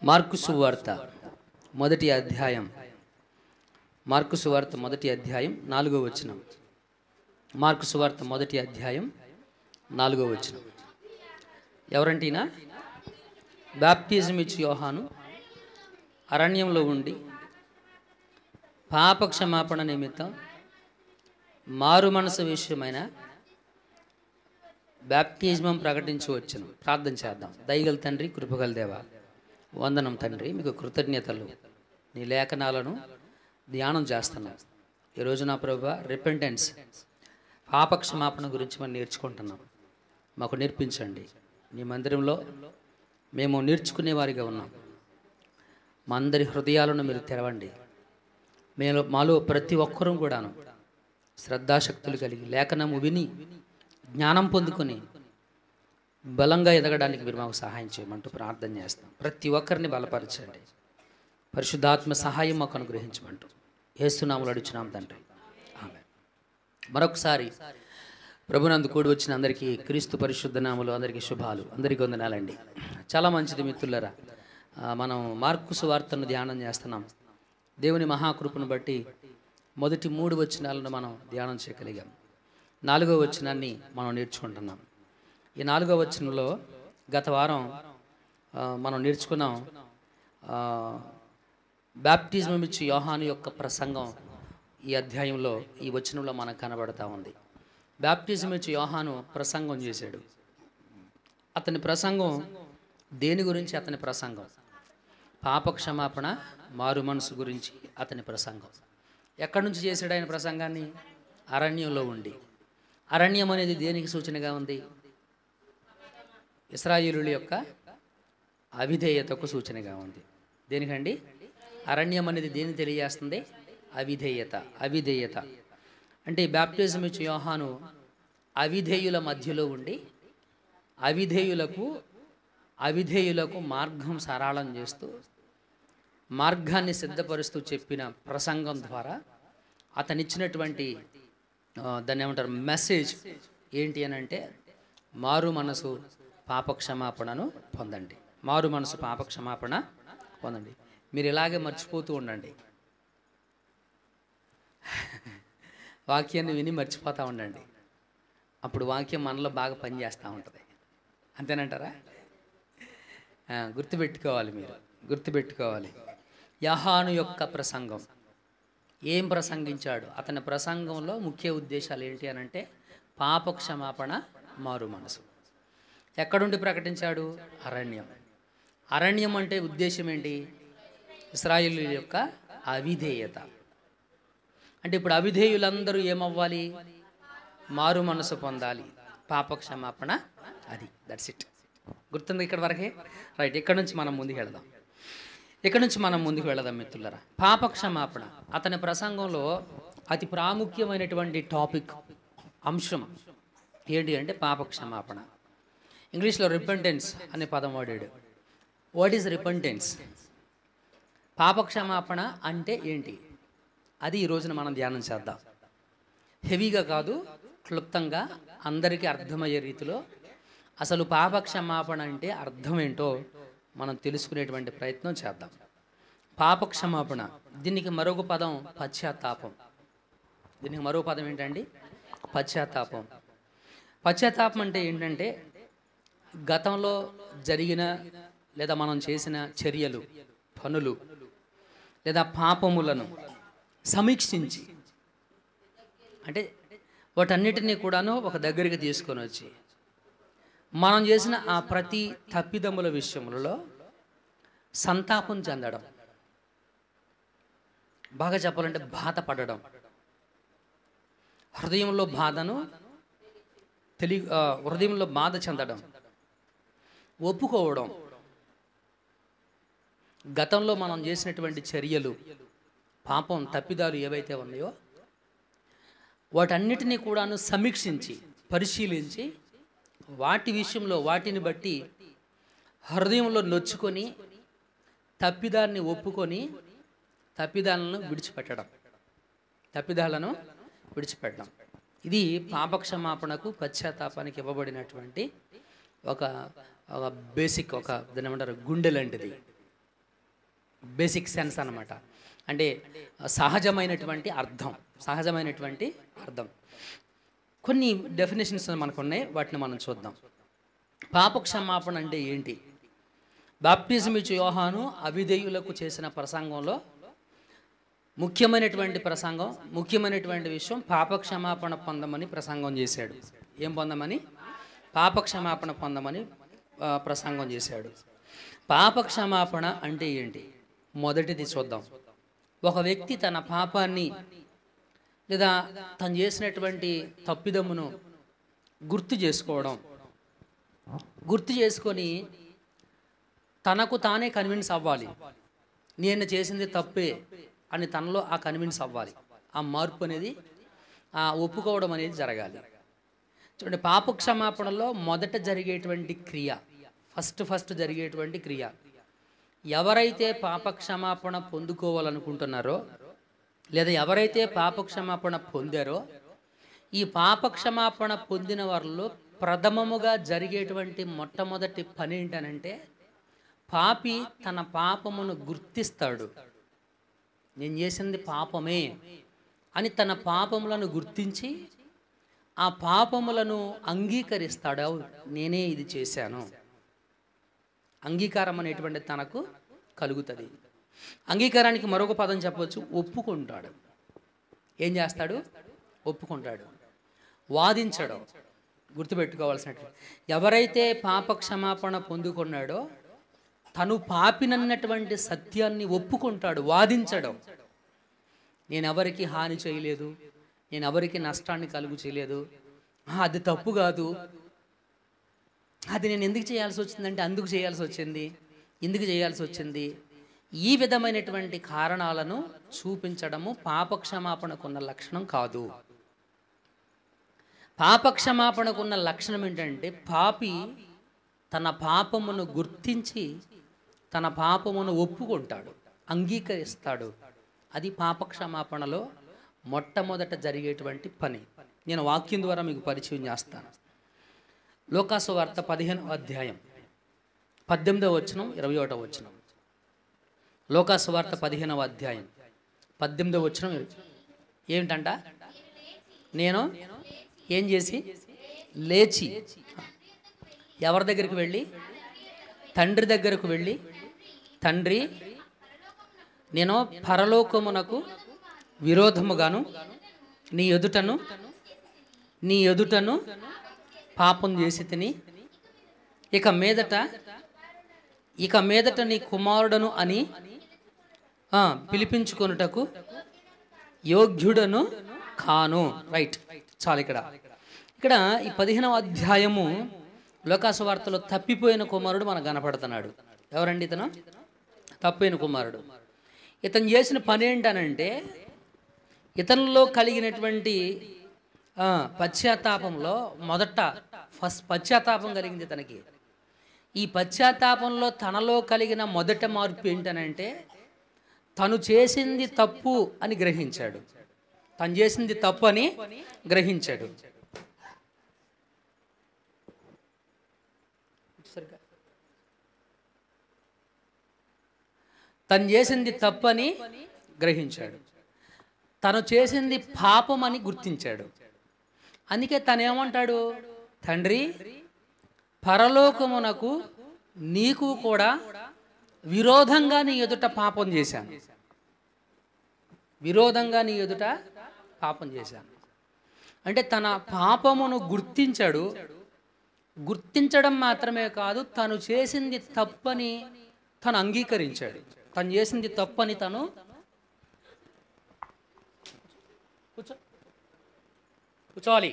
Mark సువార్త మొదటి అధ్యాయం. మార్కు సువార్త మొదటి అధ్యాయం 4వ వచనం. మార్కు సువార్త మొదటి అధ్యాయం 4వ వచనం. ఎవరంటేనా? బాప్టిజం ఇచ్చి యోహాను అరణ్యంలో ఉండి పాప క్షమాపణ నిమిత్తం మారు మనసు విషయమైన బాప్టిజం ప్రకటించి వచ్చును. ప్రార్థన చేద్దాం. దయగల తండ్రి, కృపగల దేవా, వందనం తండ్రి, మీకు కృతజ్ఞతలు. నీ లేఖనాలను ధ్యానం చేస్తున్నాం ఈరోజు. నా ప్రభువా, రిపెంటెన్స్, పాపక్షమాపణ గురించి మనం నేర్చుకుంటున్నాం. మాకు నేర్పించండి. నీ మందిరంలో మేము నేర్చుకునే వారిగా ఉన్నాం. మా అందరి హృదయాలను మీరు తెరవండి. మాలో ప్రతి ఒక్కరూ కూడాను శ్రద్ధాశక్తులు కలిగి లేఖనము విని జ్ఞానం పొందుకొని బలంగా ఎదగడానికి మీరు మాకు సహాయం చేయమంటూ ప్రార్థన చేస్తాం. ప్రతి ఒక్కరిని బలపరచండి. పరిశుద్ధాత్మ సహాయం మాకు అనుగ్రహించమంటూ యేసునామములో అడుగుచున్నాం తండ్రి, ఆమేన్. మరొకసారి ప్రభునందు కూడి వచ్చిన అందరికీ క్రీస్తు పరిశుద్ధ నామములో అందరికీ శుభాలు, అందరికీ వందనాలండి. చాలా మంచిది మిత్రులారా. మనం మార్కు సువార్తను ధ్యానం చేస్తున్నాం. దేవుని మహాకృపను బట్టి మొదటి 3 వచనాలను మనం ధ్యానం చేయగలిగాం. 4వ వచనాన్ని మనం నేర్చుకుంటున్నాం. ఈ 4వ వచనంలో గత వారం మనం నేర్చుకున్నాం. బాప్టిజం ఇచ్చి యోహాను యొక్క ప్రసంగం ఈ అధ్యాయంలో, ఈ వచనంలో మనకు కనబడతా ఉంది. బాప్టిజం ఇచ్చి యోహాను ప్రసంగం చేశాడు. అతని ప్రసంగం దేని గురించి? అతని ప్రసంగం పాపక్షమాపణ, మారు మనసు గురించి అతని ప్రసంగం. ఎక్కడి నుంచి చేశాడు ఆయన ప్రసంగాన్ని? అరణ్యంలో ఉండి. అరణ్యం అనేది దేనికి సూచనగా ఉంది? ఇశ్రాయేలుల యొక్క అవిధేయతకు సూచనగా ఉంది. దేనికండి? అరణ్యం అనేది దేన్ని తెలియజేస్తుంది? అవిధేయత. అవిధేయత అంటే బాప్టిజం ఇచ్చే యోహాను అవిధేయుల మధ్యలో ఉండి అవిధేయులకు మార్గం సరళం చేస్తూ, మార్గాన్ని సిద్ధపరుస్తూ చెప్పిన ప్రసంగం ద్వారా అతనిచ్చినటువంటి దాన్ని ఏమంటారు, మెసేజ్ ఏంటి అని అంటే, మారు మనసు పాపక్షమాపణను పొందండి. మారు మనసు పాపక్షమాపణ పొందండి. మీరు ఇలాగే మర్చిపోతూ ఉండండి. వాక్యాన్ని విని మర్చిపోతూ ఉండండి. అప్పుడు వాక్యం మనలో బాగా పనిచేస్తూ ఉంటుంది. అంతేనంటారా? గుర్తుపెట్టుకోవాలి. మీరు గుర్తుపెట్టుకోవాలి. యోహాను యొక్క ప్రసంగం ఏం ప్రసంగించాడు? అతని ప్రసంగంలో ముఖ్య ఉద్దేశాలు ఏంటి అని అంటే, పాపక్షమాపణ, మారు మనసు. ఎక్కడుండి ప్రకటించాడు? అరణ్యం. అరణ్యం అంటే ఉద్దేశం ఏంటి? ఇశ్రాయేలీయుల యొక్క అవిధేయత. అంటే ఇప్పుడు అవిధేయులందరూ ఏమవ్వాలి? మారు మనసు పొందాలి, పాపక్షమాపణ. అది దట్స్ ఇట్. గుర్తుంది ఇక్కడ వరకే? రైట్. ఇక్కడ నుంచి మనం ముందుకు వెళదాం మిత్రులారా. పాపక్షమాపణ అతని ప్రసంగంలో అతి ప్రాముఖ్యమైనటువంటి టాపిక్, అంశం ఏంటి అంటే పాపక్షమాపణ. ఇంగ్లీష్లో రిపెంటెన్స్ అనే పదం వాడాడు. What is repentance? పాపక్షమాపణ అంటే ఏంటి? అది ఈ రోజున మనం ధ్యానం చేద్దాం. హెవీగా కాదు, క్లుప్తంగా అందరికీ అర్థమయ్యే రీతిలో అసలు పాపక్షమాపణ అంటే అర్థం ఏంటో మనం తెలుసుకునేటువంటి ప్రయత్నం చేద్దాం. పాపక్షమాపణ, దీనికి మరొక పదం పశ్చాత్తాపం. దీనికి మరో పదం ఏంటండి? పశ్చాత్తాపం. పశ్చాత్తాపం అంటే ఏంటంటే, గతంలో జరిగిన లేదా మనం చేసిన చర్యలు, పనులు లేదా పాపములను సమీక్షించి, అంటే వాటన్నిటినీ కూడాను ఒక దగ్గరికి తీసుకొని వచ్చి మనం చేసిన ఆ ప్రతి తప్పిదముల విషయములలో సంతాపం చెందడం, బాగా చెప్పాలంటే బాధపడడం, హృదయంలో బాధ చెందడం, ఒప్పుకోవడం, గతంలో మనం చేసినటువంటి చర్యలు, పాపం, తప్పిదాలు ఏవైతే ఉన్నాయో వాటన్నిటినీ కూడాను సమీక్షించి, పరిశీలించి, వాటి విషయంలో వాటిని బట్టి హృదయంలో నొచ్చుకొని తప్పిదాన్ని ఒప్పుకొని తప్పిదాలను విడిచిపెట్టడం. ఇది పాపక్షమాపణకు, పశ్చాత్తాపానికి ఇవ్వబడినటువంటి ఒక బేసిక్, దాన్ని ఏమంటారు, గుండె లాంటిది. బేసిక్ సెన్స్ అన్నమాట. అంటే సహజమైనటువంటి అర్థం, సహజమైనటువంటి అర్థం. కొన్ని డెఫినేషన్స్ మనకు ఉన్నాయి, వాటిని మనం చూద్దాం. పాప క్షమాపణ అంటే ఏంటి? బాప్టిజం ఇచ్చే యోహాను అవిధేయులకు చేసిన ప్రసంగంలో ముఖ్యమైనటువంటి విషయం పాప క్షమాపణ పొందమని ప్రసంగం చేశాడు. ఏం పొందమని? పాప క్షమాపణ పొందమని ప్రసంగం చేశాడు. పాప క్షమాపణ అంటే ఏంటి? మొదటిది చూద్దాం. ఒక వ్యక్తి తన పాపాన్ని లేదా తను చేసినటువంటి తప్పిదమును గుర్తు చేసుకొని తనకు తానే కన్విన్స్ అవ్వాలి. నేను చేసింది తప్పే అని తనలో ఆ కన్విన్స్ అవ్వాలి. ఆ మార్పు అనేది, ఆ ఒప్పుకోవడం అనేది జరగాలి. చూడండి, పాప క్షమాపణలో మొదట జరిగేటువంటి క్రియ, ఫస్ట్ జరిగేటువంటి క్రియ, ఎవరైతే పాప క్షమాపణ పొందుకోవాలనుకుంటున్నారో లేదా ఎవరైతే పాప క్షమాపణ పొందారో, ఈ పాప క్షమాపణ పొందిన వారిలో ప్రథమముగా జరిగేటువంటి మొట్టమొదటి పని ఏంటనంటే, పాపి తన పాపమును గుర్తిస్తాడు. నేను చేసింది పాపమే అని తన పాపములను గుర్తించి ఆ పాపములను అంగీకరిస్తాడు. నేనే ఇది చేశాను. అంగీకారం అనేటువంటి తనకు కలుగుతుంది. అంగీకారానికి మరొక పదం చెప్పవచ్చు, ఒప్పుకుంటాడు. ఏం చేస్తాడు? ఒప్పుకుంటాడు, వాదించడం. గుర్తుపెట్టుకోవాల్సినట్టు, ఎవరైతే పాప క్షమాపణ పొందుకున్నాడో తను పాపినన్నటువంటి సత్యాన్ని ఒప్పుకుంటాడు, వాదించడం. నేను ఎవరికి హాని చేయలేదు, నేను ఎవరికి నష్టాన్ని కలుగు చేయలేదు, అది తప్పు కాదు, అది నేను ఎందుకు చేయాల్సి వచ్చిందంటే అందుకు చేయాల్సి వచ్చింది, ఎందుకు చేయాల్సి వచ్చింది, ఈ విధమైనటువంటి కారణాలను చూపించడము పాప క్షమాపణకున్న లక్షణం కాదు. పాప క్షమాపణకున్న లక్షణం ఏంటంటే, పాపి తన పాపమును గుర్తించి తన పాపమును ఒప్పుకుంటాడు, అంగీకరిస్తాడు. అది పాప క్షమాపణలో మొట్టమొదట జరిగేటువంటి పని. నేను వాక్యం ద్వారా మీకు పరిచయం చేస్తాను. లోకాసు వార్త 15వ అధ్యాయం 18వ వచనం 21వ వచనం. లోకాసు వార్త 15వ అధ్యాయం 18వ వచనం ఏమిటంట? నేను ఏం చేసి లేచి ఎవరి దగ్గరికి వెళ్ళి? తండ్రి దగ్గరకు వెళ్ళి, తండ్రి, నేను పరలోకమునకు విరోధముగాను నీ ఎదుటను పాపం చేసి తిని, ఇక మీదట నీ కుమారుడను అని పిలిపించుకొనుటకు యోగ్యుడను కాను. రైట్, చాలు. ఇక్కడ ఈ 15వ అధ్యాయము లోకాసు వార్తలో తప్పిపోయిన కుమారుడు మనకు కనపడుతున్నాడు. ఎవరండి ఇతను? తప్పిపోయిన కుమారుడు. ఇతను చేసిన పని ఏంటనంటే, ఇతనిలో కలిగినటువంటి పశ్చాత్తాపంలో ఫస్ట్ పశ్చాత్తాపం కలిగింది తనకి. ఈ పశ్చాత్తాపంలో తనలో కలిగిన మొదట మార్పు ఏంటనంటే, తను చేసింది తప్పు అని గ్రహించాడు. తను చేసింది తప్పు అని గ్రహించాడు. తను చేసింది తప్పని గ్రహించాడు. తను చేసింది పాపం అని గుర్తించాడు. అందుకే తను ఏమంటాడు? తండ్రి, పరలోకమునకు నీకు కూడా విరోధంగా నీ ఎదుట పాపం చేశాను. విరోధంగా నీ ఎదుట పాపం చేశాను అంటే తన పాపమును గుర్తించాడు. గుర్తించడం మాత్రమే కాదు, తను చేసింది తప్పని తను అంగీకరించాడు. తను చేసింది తప్పని తను కూర్చోవాలి.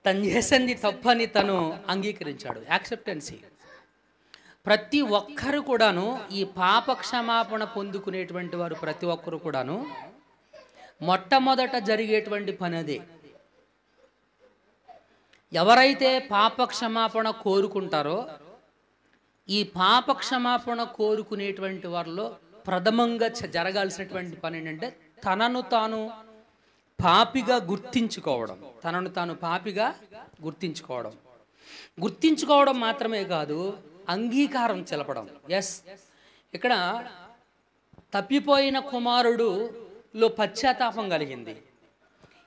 తను చేసింది తప్పని తను అంగీకరించాడు. యాక్సెప్టెన్సీ. ప్రతి ఒక్కరు కూడాను, ఈ పాప క్షమాపణ పొందుకునేటువంటి వారు ప్రతి ఒక్కరు కూడాను మొట్టమొదట జరిగేటువంటి పని అదే. ఎవరైతే పాప క్షమాపణ కోరుకుంటారో, ఈ పాప క్షమాపణ కోరుకునేటువంటి వారిలో ప్రథమంగా జరగాల్సినటువంటి పని ఏంటంటే, తనను తాను పాపిగా గుర్తించుకోవడం. తనను తాను పాపిగా గుర్తించుకోవడం. గుర్తించుకోవడం మాత్రమే కాదు, అంగీకారం తెలపడం. ఎస్, ఇక్కడ తప్పిపోయిన కుమారుడులో పశ్చాత్తాపం కలిగింది.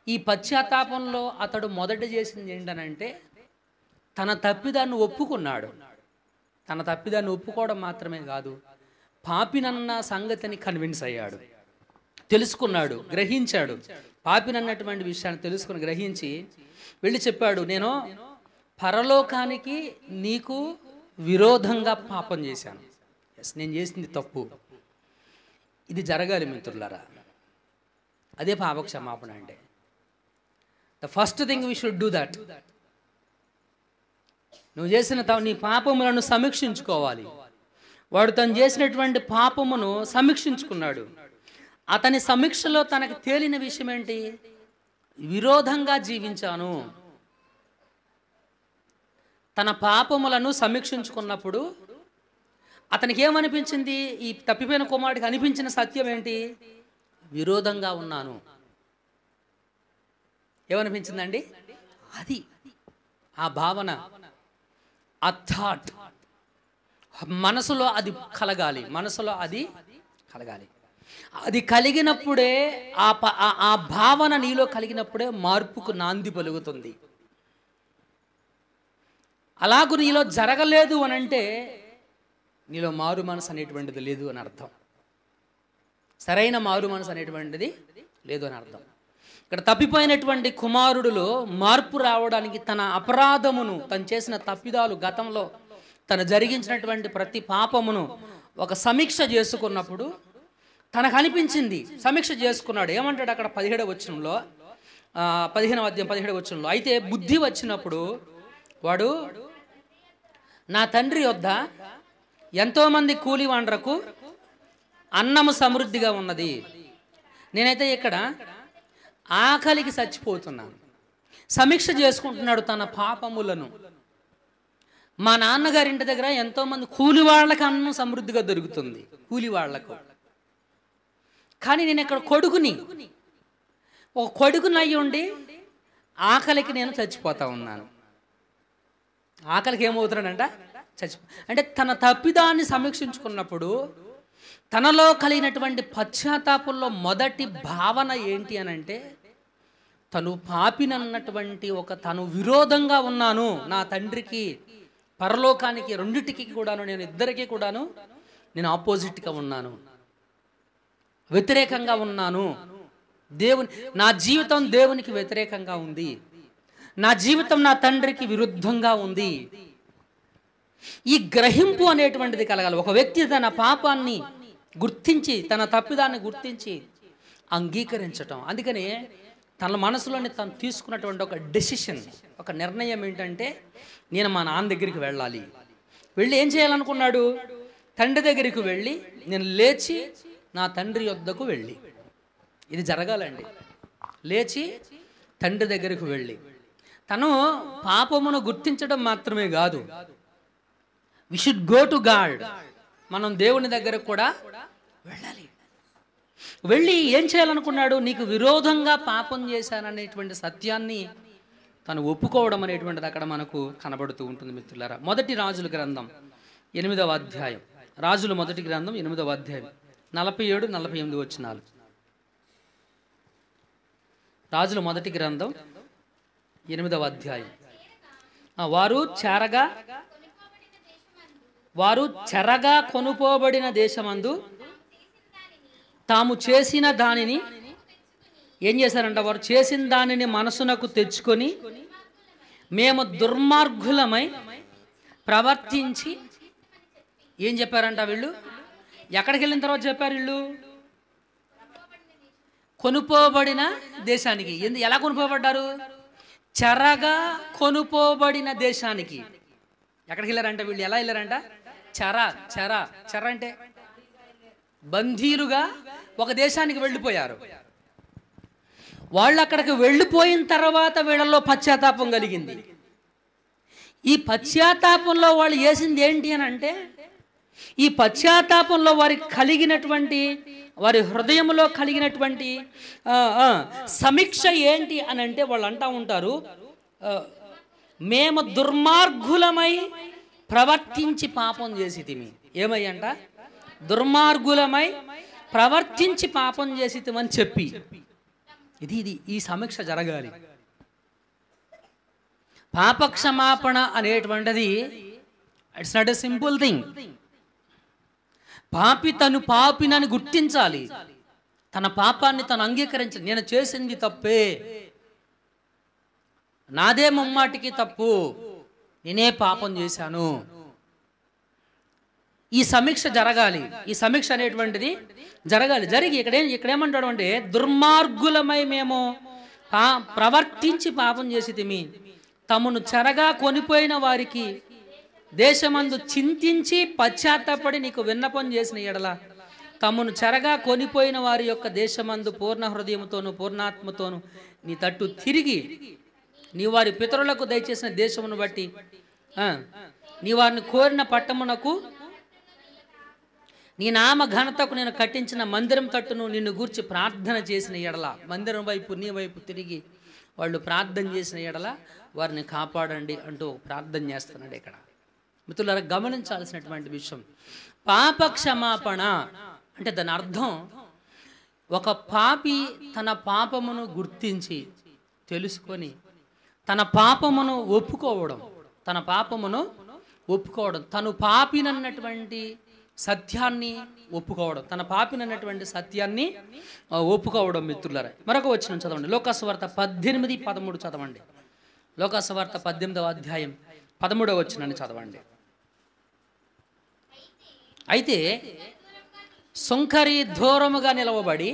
ఈ పశ్చాత్తాపంలో అతడు మొదట చేసింది ఏంటనంటే తన తప్పిదాన్ని ఒప్పుకున్నాడు. తన తప్పిదాన్ని ఒప్పుకోవడం మాత్రమే కాదు, పాపినన్న సంగతిని కన్విన్స్ అయ్యాడు, తెలుసుకున్నాడు, గ్రహించాడు. పాపినన్నటువంటి విషయాన్ని తెలుసుకుని గ్రహించి వెళ్ళి చెప్పాడు, నేను పరలోకానికి నీకు విరోధంగా పాపం చేశాను. ఎస్, నేను చేసింది తప్పు, ఇది జరగాలి మిత్రులారా. అదే పాప క్షమాపణ అంటే. The first thing we should do that. నువ్వు చేసిన నీ పాపములను సమీక్షించుకోవాలి. వాడు తను చేసినటువంటి పాపమును సమీక్షించుకున్నాడు. అతని సమీక్షలో తనకు తేలిన విషయం ఏంటి? విరోధంగా జీవించాను. తన పాపములను సమీక్షించుకున్నప్పుడు అతనికి ఏమనిపించింది? ఈ తప్పిపోయిన కుమారుడికి అనిపించిన సత్యం ఏంటి? విరోధంగా ఉన్నాను. ఏమనిపించిందండి? అది ఆ భావన, ఆ థాట్ మనసులో అది కలగాలి. మనసులో అది కలగాలి. అది కలిగినప్పుడే ఆ భావన నీలో కలిగినప్పుడే మార్పుకు నాంది పలుకుతుంది. అలాగూ నీలో జరగలేదు అని అంటే నీలో మారు మనసు అనేటువంటిది లేదు అని అర్థం. సరైన మారు మనసు అనేటువంటిది లేదు అని అర్థం. ఇక్కడ తప్పిపోయినటువంటి కుమారుడిలో మార్పు రావడానికి తన అపరాధమును, తను చేసిన తప్పిదాలు, గతంలో తను జరిగించినటువంటి ప్రతి పాపమును ఒక సమీక్ష చేసుకున్నప్పుడు తనకు అనిపించింది. సమీక్ష చేసుకున్నాడు. ఏమంటాడు అక్కడ 17వ వచనంలో, 15వ అధ్యాయం 17వ వచనంలో, అయితే బుద్ధి వచ్చినప్పుడు వాడు నా తండ్రి వద్ద ఎంతోమంది కూలివాండ్రకు అన్నము సమృద్ధిగా ఉన్నది, నేనైతే ఇక్కడ ఆకలికి చచ్చిపోతున్నాను. సమీక్ష చేసుకుంటున్నాడు తన పాపములను. మా నాన్నగారి ఇంటి దగ్గర ఎంతోమంది కూలి వాళ్ళకి అన్నం సమృద్ధిగా దొరుకుతుంది, కూలి వాళ్లకు. కానీ నేను ఇక్కడ కొడుకుని, ఒక కొడుకుని అయ్యి ఉండి ఆకలికి నేను చచ్చిపోతా ఉన్నాను. ఆకలికి ఏమవుతున్నాడంట? అంటే తన తప్పిదాన్ని సమీక్షించుకున్నప్పుడు తనలో కలిగినటువంటి పశ్చాత్తాపంలో మొదటి భావన ఏంటి అని అంటే తను పాపినన్నటువంటి తను విరోధంగా ఉన్నాను. నా తండ్రికి, పరలోకానికి, రెండిటికి కూడాను, నేను ఇద్దరికి కూడాను నేను ఆపోజిట్గా ఉన్నాను, వ్యతిరేకంగా ఉన్నాను. నా జీవితం దేవునికి వ్యతిరేకంగా ఉంది, నా జీవితం నా తండ్రికి విరుద్ధంగా ఉంది. ఈ గ్రహింపు అనేటువంటిది కలగాలి. ఒక వ్యక్తి తన పాపాన్ని గుర్తించి, తన తప్పిదాన్ని గుర్తించి అంగీకరించటం. అందుకని తన మనసులోని తను తీసుకున్నటువంటి ఒక డెసిషన్, ఒక నిర్ణయం ఏంటంటే నేను మా నాన్న దగ్గరికి వెళ్ళాలి. వెళ్ళి ఏం చేయాలనుకున్నాడు? తండ్రి దగ్గరికి వెళ్ళి నేను లేచి నా తండ్రి యొద్దకు వెళ్ళి, ఇది జరగాలండి. లేచి తండ్రి దగ్గరికి వెళ్ళి తను పాపమును గుర్తించడం మాత్రమే కాదు, we should go to God. మనం దేవుని దగ్గరకు కూడా వెళ్ళాలి. వెళ్ళి ఏం చేయాలనుకున్నాడు? నీకు విరోధంగా పాపం చేశాననేటువంటి సత్యాన్ని తను ఒప్పుకోవడం అనేటువంటిది అక్కడ మనకు కనబడుతూ ఉంటుంది మిత్రులారా. మొదటి రాజుల గ్రంథం 8వ అధ్యాయం, రాజుల మొదటి గ్రంథం 8వ అధ్యాయం 47-48 వచనాలు. రాజుల మొదటి గ్రంథం 8వ అధ్యాయం. వారు చెరగా కొనుపోబడిన దేశమందు తాము చేసిన దానిని ఏం చేశారంట? వారు చేసిన దానిని మనసునకు తెచ్చుకొని మేము దుర్మార్గులమై ప్రవర్తించి ఏం చెప్పారంట వీళ్ళు? ఎక్కడికి వెళ్ళిన తర్వాత చెప్పారు వీళ్ళు? కొనుపోబడిన దేశానికి. ఎలా కొనుపోబడ్డారు? చెరగా కొనుపోబడిన దేశానికి. ఎక్కడికి వెళ్ళారంట వీళ్ళు? ఎలా వెళ్ళారంట? చెర అంటే బందీలుగా ఒక దేశానికి వెళ్ళిపోయారు. వాళ్ళు అక్కడికి వెళ్ళిపోయిన తర్వాత వీళ్ళలో పశ్చాత్తాపం కలిగింది. ఈ పశ్చాత్తాపంలో వాళ్ళు చేసింది ఏంటి అని అంటే, ఈ పశ్చాత్తాపంలో వారికి కలిగినటువంటి, వారి హృదయంలో కలిగినటువంటి సమీక్ష ఏంటి అని అంటే వాళ్ళు అంటూ ఉంటారు, మేము దుర్మార్గులమై ప్రవర్తించి పాపం చేసితిమి. ఏమయ్యంట? దుర్మార్గులమై ప్రవర్తించి పాపం చేసితిమని చెప్పి ఇది ఈ సమీక్ష జరగాలి. పాపక్షమాపణ అనేటువంటిది it's not a simple thing. పాపి తను పాపినని గుర్తించాలి, తన పాపాన్ని తను అంగీకరించాలి. నేను చేసింది తప్పే, నాదే ముమ్మాటికి తప్పు, నేనే పాపం చేశాను. ఈ సమీక్ష జరగాలి. ఈ సమీక్ష అనేటువంటిది జరగాలి. జరిగి ఇక్కడేమంటాడు అంటే దుర్మార్గులమై మేము ప్రవర్తించి పాపం చేసితిమి, తమను చెరగా కొనిపోయిన వారికి దేశమందు చింతించి పశ్చాత్తాపడి నీకు విన్నపం చేసిన ఎడల, తమను చెరగా కొనిపోయిన వారి యొక్క దేశమందు పూర్ణ హృదయముతోను పూర్ణాత్మతోను నీ తట్టు తిరిగి నీ వారి పితరులకు దయచేసిన దేశమును బట్టి నీ వారిని కోరిన పట్టమునకు నీ నామ ఘనతకు నేను కట్టించిన మందిరం తట్టును నిన్ను గూర్చి ప్రార్థన చేసిన ఎడల, మందిరం వైపు నీ వైపు తిరిగి వాళ్ళు ప్రార్థన చేసిన ఎడల వారిని కాపాడండి అంటూ ప్రార్థన చేస్తున్నాడు. ఇక్కడ మిత్రులారా గమనించాల్సినటువంటి విషయం, పాపక్షమాపణ అంటే దాని అర్థం ఒక పాపి తన పాపమును గుర్తించి తెలుసుకొని తన పాపమును ఒప్పుకోవడం, తను పాపినన్నటువంటి సత్యాన్ని ఒప్పుకోవడం, ఒప్పుకోవడం. మిత్రులారా మరొక వచనం చదవండి, లోకాసువార్త 18:13 చదవండి. లోకాసువార్త 18వ అధ్యాయం 13వ వచనాన్ని చదవండి. అయితే సుంకరి దూరముగా నిలవబడి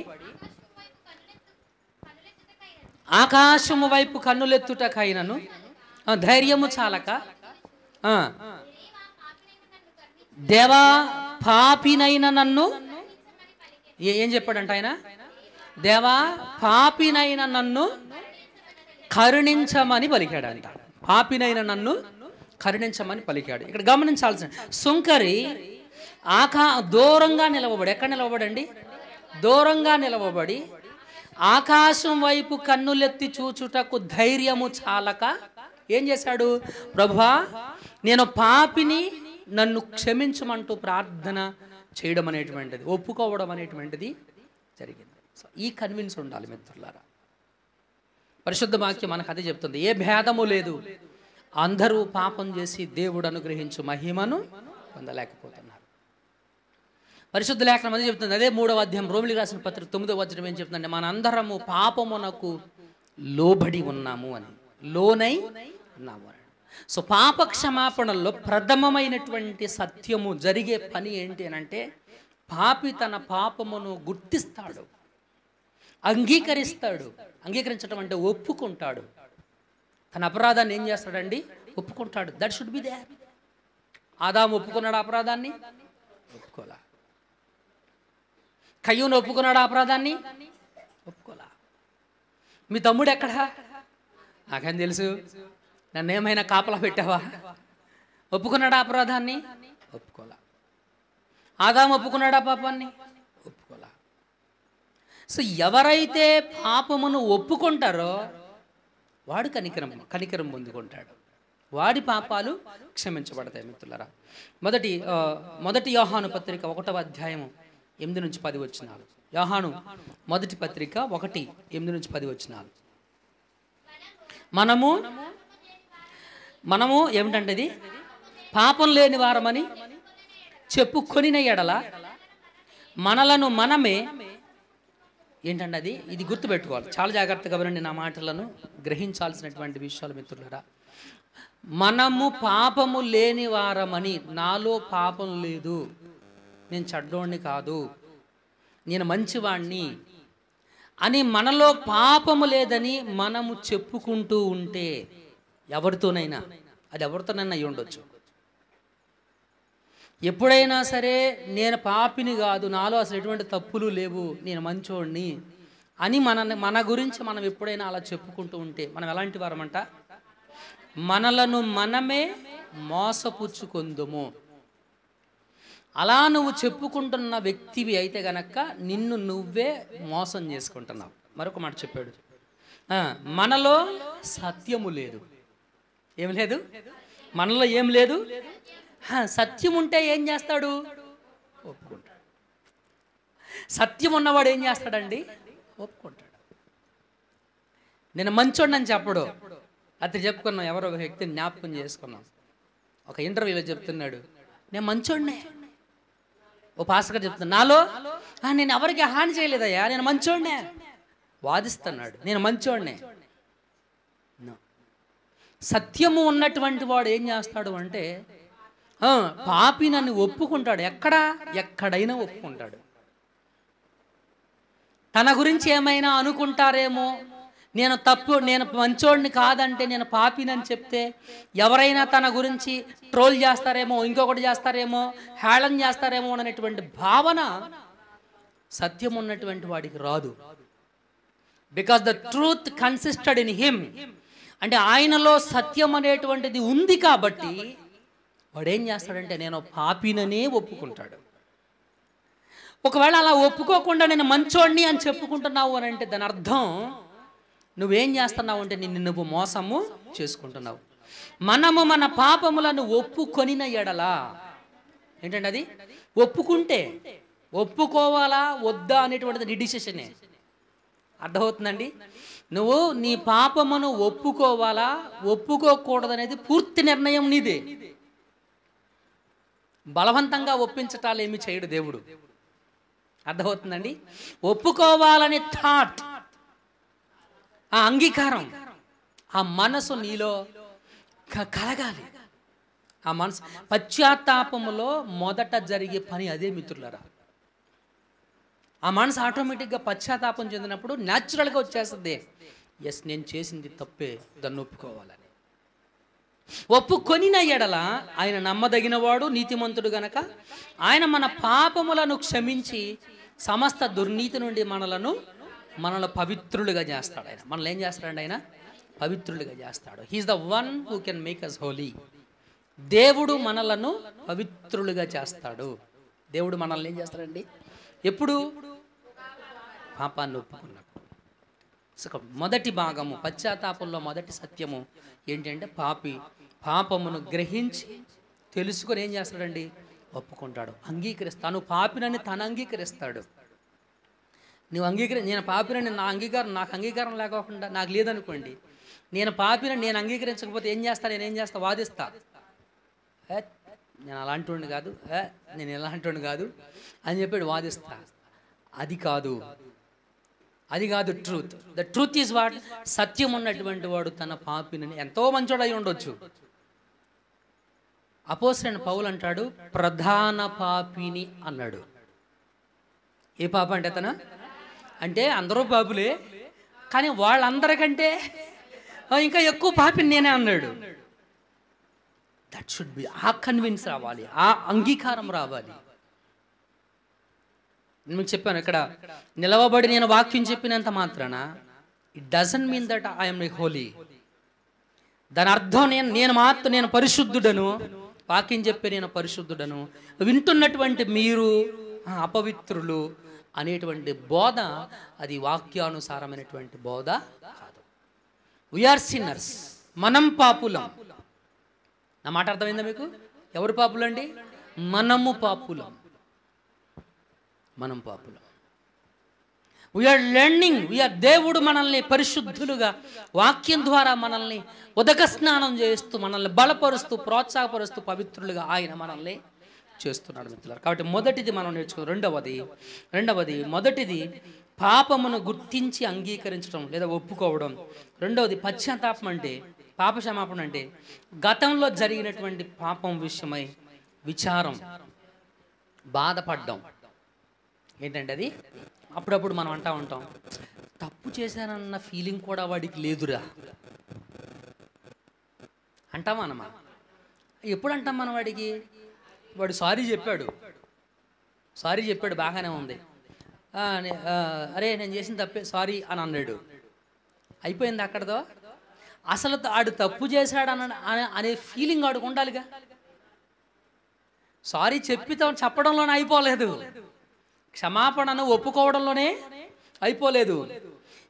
ఆకాశము వైపు కన్నులెత్తుటకైనను ధైర్యము చాలక, దేవా పాపినైన నన్ను, ఏం చెప్పాడంట ఆయన? దేవా పాపినైన నన్ను కరుణించమని పలికాడంట. పాపినైన నన్ను కరుణించమని పలికాడు. ఇక్కడ గమనించాల్సిన, సుంకరి దూరంగా నిలవబడి, ఎక్కడ నిలవబడండి? దూరంగా నిలవబడి ఆకాశం వైపు కన్నులెత్తి చూచుటకు ధైర్యము చాలక ఏం చేశాడు? ప్రభువా నేను పాపిని, నన్ను క్షమించమంటూ ప్రార్థన చేయడం అనేటువంటిది, ఒప్పుకోవడం అనేటువంటిది జరిగింది. సో ఈ కన్విన్స్ ఉండాలి మిత్రులారా. పరిశుద్ధ వాక్యం మనకు అదే చెప్తుంది, ఏ భేదము లేదు, అందరూ పాపం చేసి దేవుడు అనుగ్రహించు మహిమను పొందలేకపోతున్నారు. పరిశుద్ధ లేఖనం అదే చెప్తుంది. అదే 3వ అధ్యాయం రోమిలికి రాసిన పత్రిక 9వ వచనం ఏం చెప్తుందంటే, మనందరము పాపమునకు లోబడి ఉన్నాము అని, లోనై ఉన్నాము అని. సో పాప క్షమాపణలో ప్రథమమైనటువంటి సత్యము జరిగే పని ఏంటి అని అంటే, పాపి తన పాపమును గుర్తిస్తాడు, అంగీకరిస్తాడు. అంగీకరించడం అంటే ఒప్పుకుంటాడు. తన అపరాధాన్ని ఏం చేస్తాడండి? ఒప్పుకుంటాడు. That should be there. ఆదాము ఒప్పుకున్నాడు అపరాధాన్ని? ఒప్పుకోలా. కయ్యూను ఒప్పుకున్నాడు అపరాధాన్ని? ఒప్పుకోలా. మీ తమ్ముడు ఎక్కడా? నాకేం తెలుసు, నన్ను ఏమైనా కాపలా పెట్టావా? ఒప్పుకున్నాడా అపరాధాన్ని? ఒప్పుకోలా. ఆదాము ఒప్పుకున్నాడా పాపాన్ని? ఒప్పుకోలా. సో ఎవరైతే పాపమును ఒప్పుకుంటారో వాడు కనికరం పొందుకుంటాడు, వాడి పాపాలు క్షమించబడతాయి. మిత్రులారా మొదటి యోహాను పత్రిక 1వ అధ్యాయము 8-10 వచనాలు. యోహాను మొదటి పత్రిక 1:8-10 వచనాలు. మనము ఏమిటంటే ఇది, పాపం లేని వారమని చెప్పుకొనిన ఎడల మనలను మనమే ఏంటంటే అది, ఇది గుర్తుపెట్టుకోవాలి, చాలా జాగ్రత్తగా వినండి నా మాటలను, గ్రహించాల్సినటువంటి విషయాలు మిత్రులారా. మనము పాపము లేని వారమని, నాలో పాపం లేదు, నేను చెడ్డోడిని కాదు, నేను మంచివాణ్ణి అని మనలో పాపము లేదని మనము చెప్పుకుంటూ ఉంటే, ఎవరితోనైనా, అది ఎవరితోనైనా అయి ఉండొచ్చు, ఎప్పుడైనా సరే నేను పాపిని కాదు, నాలో అసలు ఎటువంటి తప్పులు లేవు, నేను మంచోడిని అని మన గురించి మనం ఎప్పుడైనా అలా చెప్పుకుంటూ ఉంటే మనం ఎలాంటి వారమంట? మనలను మనమే మోసపుచ్చుకొందుము. అలా నువ్వు చెప్పుకుంటున్న వ్యక్తివి అయితే గనక నిన్ను నువ్వే మోసం చేసుకుంటున్నావు. మరొక మాట చెప్పాడు, మనలో సత్యము లేదు. ఏం లేదు, మనలో ఏం లేదు. సత్యం ఉంటే ఏం చేస్తాడు? ఒప్పుకుంటాడు. సత్యం ఉన్నవాడు ఏం చేస్తాడండి? ఒప్పుకుంటాడు. నేను మంచోడిని చెప్పడు. అది చెప్పుకున్నాం, ఎవరో ఒక వ్యక్తిని జ్ఞాపకం చేసుకున్నాం. ఒక ఇంటర్వ్యూలో చెప్తున్నాడు, నేను మంచోడినే. ఓ పాస్టర్ గారు చెప్తున్నాను, నాలో నేను ఎవరికి హాని చేయలేదయ్యా, నేను మంచోడినే వాదిస్తున్నాడు. నేను మంచోడినే. సత్యము ఉన్నటువంటి వాడు ఏం చేస్తాడు అంటే పాపి నన్ను ఒప్పుకుంటాడు. ఎక్కడైనా ఒప్పుకుంటాడు. తన గురించి ఏమైనా అనుకుంటారేమో, నేను మంచోడిని కాదంటే, నేను పాపినని చెప్తే ఎవరైనా తన గురించి ట్రోల్ చేస్తారేమో, ఇంకొకటి చేస్తారేమో, హేళన చేస్తారేమో అనేటువంటి భావన సత్యం ఉన్నటువంటి వాడికి రాదు. Because the truth consisted in him. అంటే ఆయనలో సత్యం అనేటువంటిది ఉంది కాబట్టి వాడు ఏం చేస్తాడంటే నేను పాపిననే ఒప్పుకుంటాడు. ఒకవేళ అలా ఒప్పుకోకుండా నేను మంచోడిని అని చెప్పుకుంటున్నావు అని అంటే దాని అర్థం నువ్వేం చేస్తున్నావు అంటే నువ్వు మోసము చేసుకుంటున్నావు. మనము మన పాపములను ఒప్పుకొనిన ఎడలా ఏంటంటే అది ఒప్పుకుంటే, ఒప్పుకోవాలా వద్దా అనేటువంటిది నీ డిసిషనే. అర్థమవుతుందండి? నువ్వు నీ పాపమును ఒప్పుకోవాలా ఒప్పుకోకూడదనేది పూర్తి నిర్ణయం నీదే. బలవంతంగా ఒప్పించటాలు ఏమి చేయడు దేవుడు. అర్థమవుతుందండి? ఒప్పుకోవాలని థాట్, ఆ అంగీకారం, ఆ మనసు నీలో కలగాలి. ఆ మనసు పశ్చాత్తాపములో మొదట జరిగే పని అదే మిత్రులారా. ఆ మనసు ఆటోమేటిక్గా పశ్చాత్తాపం చెందినప్పుడు న్యాచురల్గా వచ్చేస్తుంది, ఎస్ నేను చేసింది తప్పే, దాన్ని ఒప్పుకోవాలని. ఒప్పుకొనిన ఎడల ఆయన నమ్మదగినవాడు, నీతిమంతుడు గనక ఆయన మన పాపములను క్షమించి సమస్త దుర్నీతి నుండి మనల్ని పవిత్రులుగా చేస్తాడు. ఆయన మనల్ని ఏం చేస్తాడండి? ఆయన పవిత్రులుగా చేస్తాడు. He's the one who can make us holy. దేవుడు మనలను పవిత్రులుగా చేస్తాడు. దేవుడు మనల్ని ఏం చేస్తాడండి? ఎప్పుడు? పాపాన్ని ఒప్పుకున్నప్పుడు. మొదటి భాగము పశ్చాత్తాపంలో మొదటి సత్యము ఏంటంటే పాపమును గ్రహించి తెలుసుకొని ఏం చేస్తాడండి? ఒప్పుకుంటాడు, అంగీకరిస్తాను. పాపినని తను అంగీకరిస్తాడు. నువ్వు నేను పాపినని నాకు అంగీకారం లేకోకుండా నాకు లేదనుకోండి, నేను పాపినని నేను అంగీకరించకపోతే ఏం చేస్తా? వాదిస్తా. నేను అలాంటి కాదు, నేను ఇలాంటి కాదు అని చెప్పాడు, వాదిస్తా. అది కాదు truth. The truth is what? సత్యం ఉన్నటువంటి వాడు తన పాపినని, ఎంతో మంచోడు అయి ఉండొచ్చు. అపోస్తలుడైన పౌలు అంటాడు ప్రధాన పాపిని అన్నాడు. ఏ పాప అంటే అంటే అందరూ పాపులే, కానీ వాళ్ళందరికంటే ఇంకా ఎక్కువ పాపిని నేనే అన్నాడు. That should B. ఆ కన్విన్స్ రావాలి, ఆ అంగీకారం రావాలి. నేను చెప్పాను, ఇక్కడ నిలవబడి నేను వాక్యం చెప్పినంత మాత్రాన it doesn't mean that I'm holy. దాని అర్థం నేను పరిశుద్ధుడను, వాక్యం చెప్పి నేను పరిశుద్ధుడను, వింటున్నటువంటి మీరు అపవిత్రులు అనేటువంటి బోధ అది వాక్యానుసారమైనటువంటి బోధ కాదు. వీఆర్ సిన్నర్స్, మనం పాపులం. నా మాట అర్థమైందా మీకు? ఎవరు పాపులండి? మనము పాపులం. We are learning. దేవుడు మనల్ని పరిశుద్ధులుగా వాక్యం ద్వారా మనల్ని ఉదక స్నానం చేస్తూ, మనల్ని బలపరుస్తూ, ప్రోత్సాహపరుస్తూ పవిత్రులుగా ఆయన మనల్ని చేస్తున్నాడు మిత్రులారా. కాబట్టి మొదటిది మనం నేర్చుకో. రెండవది మొదటిది పాపమును గుర్తించి అంగీకరించడం లేదా ఒప్పుకోవడం. రెండవది పశ్చాత్తాపం అంటే, పాప క్షమాపణ అంటే గతంలో జరిగినటువంటి పాపం విషయమై విచారం, బాధపడ్డం. ఏంటంటే అది అప్పుడప్పుడు మనం అంటూ ఉంటాం, తప్పు చేశానన్న ఫీలింగ్ కూడా వాడికి లేదురా అంటామా? ఎప్పుడు అంటాం మనం వాడికి? వాడు సారీ చెప్పాడు బాగానే ఉంది, అరే నేను చేసిన తప్పే సారీ అని అన్నాడు, అయిపోయింది అక్కడతో. అసలు ఆడు తప్పు చేశాడు అనే ఫీలింగ్ ఆడుకు ఉండాలిగా. సారీ చెప్పడంలోనే అయిపోలేదు, క్షమాపణను ఒప్పుకోవడంలోనే అయిపోలేదు.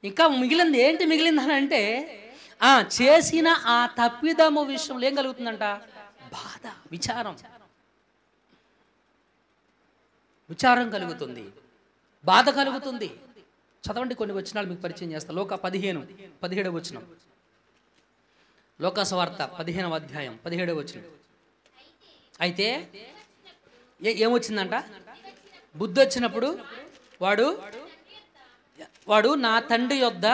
ఇంకా మిగిలింది ఏంటి? మిగిలిందని అంటే చేసిన ఆ తప్పిదము విషయంలో ఏం కలుగుతుందంట? బాధ, విచారం కలుగుతుంది, బాధ కలుగుతుంది. చదవండి, కొన్ని వచనాలు మీకు పరిచయం చేస్తా. లోక 17వ వచనం, లోకాసువార్త 15వ అధ్యాయం 17వ వచనం. అయితే ఏమొచ్చిందంట? బుద్ధి వచ్చినప్పుడు వాడు నా తండ్రి యొద్ద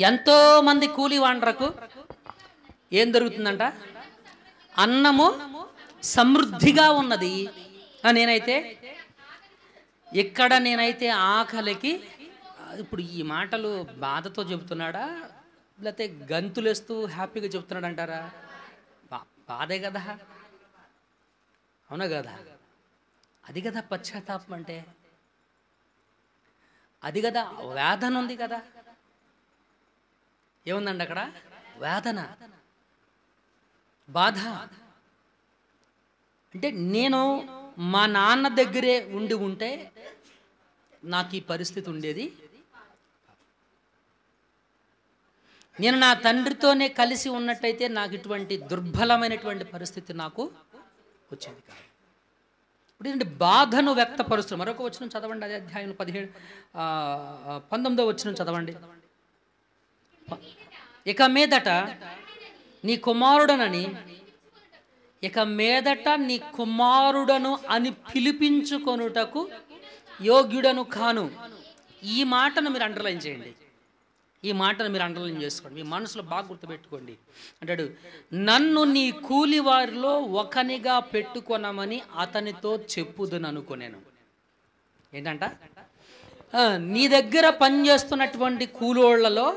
ఎంతో మంది కూలి వాండ్రకు ఏం దొరుకుతుందంట? అన్నము సమృద్ధిగా ఉన్నది. నేనైతే ఆకలికి. ఇప్పుడు ఈ మాటలు బాధతో చెబుతున్నాడా, లేకపోతే గంతులేస్తూ హ్యాపీగా చెబుతున్నాడు అంటారా? బాధే కదా, అవునా కదా? అది కదా పశ్చాత్తాపం అంటే, అది కదా వేదన ఉంది కదా. ఏముందండి అక్కడ? వేదన, బాధ. అంటే నేను మా నాన్న దగ్గరే ఉంటే నాకు ఈ పరిస్థితి ఉండేది. నేను నా తండ్రితోనే కలిసి ఉన్నట్టయితే నాకు ఇటువంటి దుర్బలమైనటువంటి పరిస్థితి నాకు వచ్చేది కాదు. ఇప్పుడు ఏంటంటే బాధను వ్యక్తపరుస్తుంది. మరొక వచనం చదవండి, అదే అధ్యాయం 19వ వచనం చదవండి. ఇక మీదట నీ కుమారుడను అని పిలిపించుకొనుటకు యోగ్యుడను కాను. ఈ మాటను మీరు అండర్లైన్ చేయండి, ఈ మాటను మీరు అండర్లైన్ చేసుకోండి, మీ మనసులో బాగా గుర్తుపెట్టుకోండి. అంటాడు, నన్ను నీ కూలి వారిలో ఒకనిగా పెట్టుకొనమని అతనితో చెప్పుదును అనుకునేను. ఏంటంట? నీ దగ్గర పనిచేస్తున్నటువంటి కూలోళ్లలో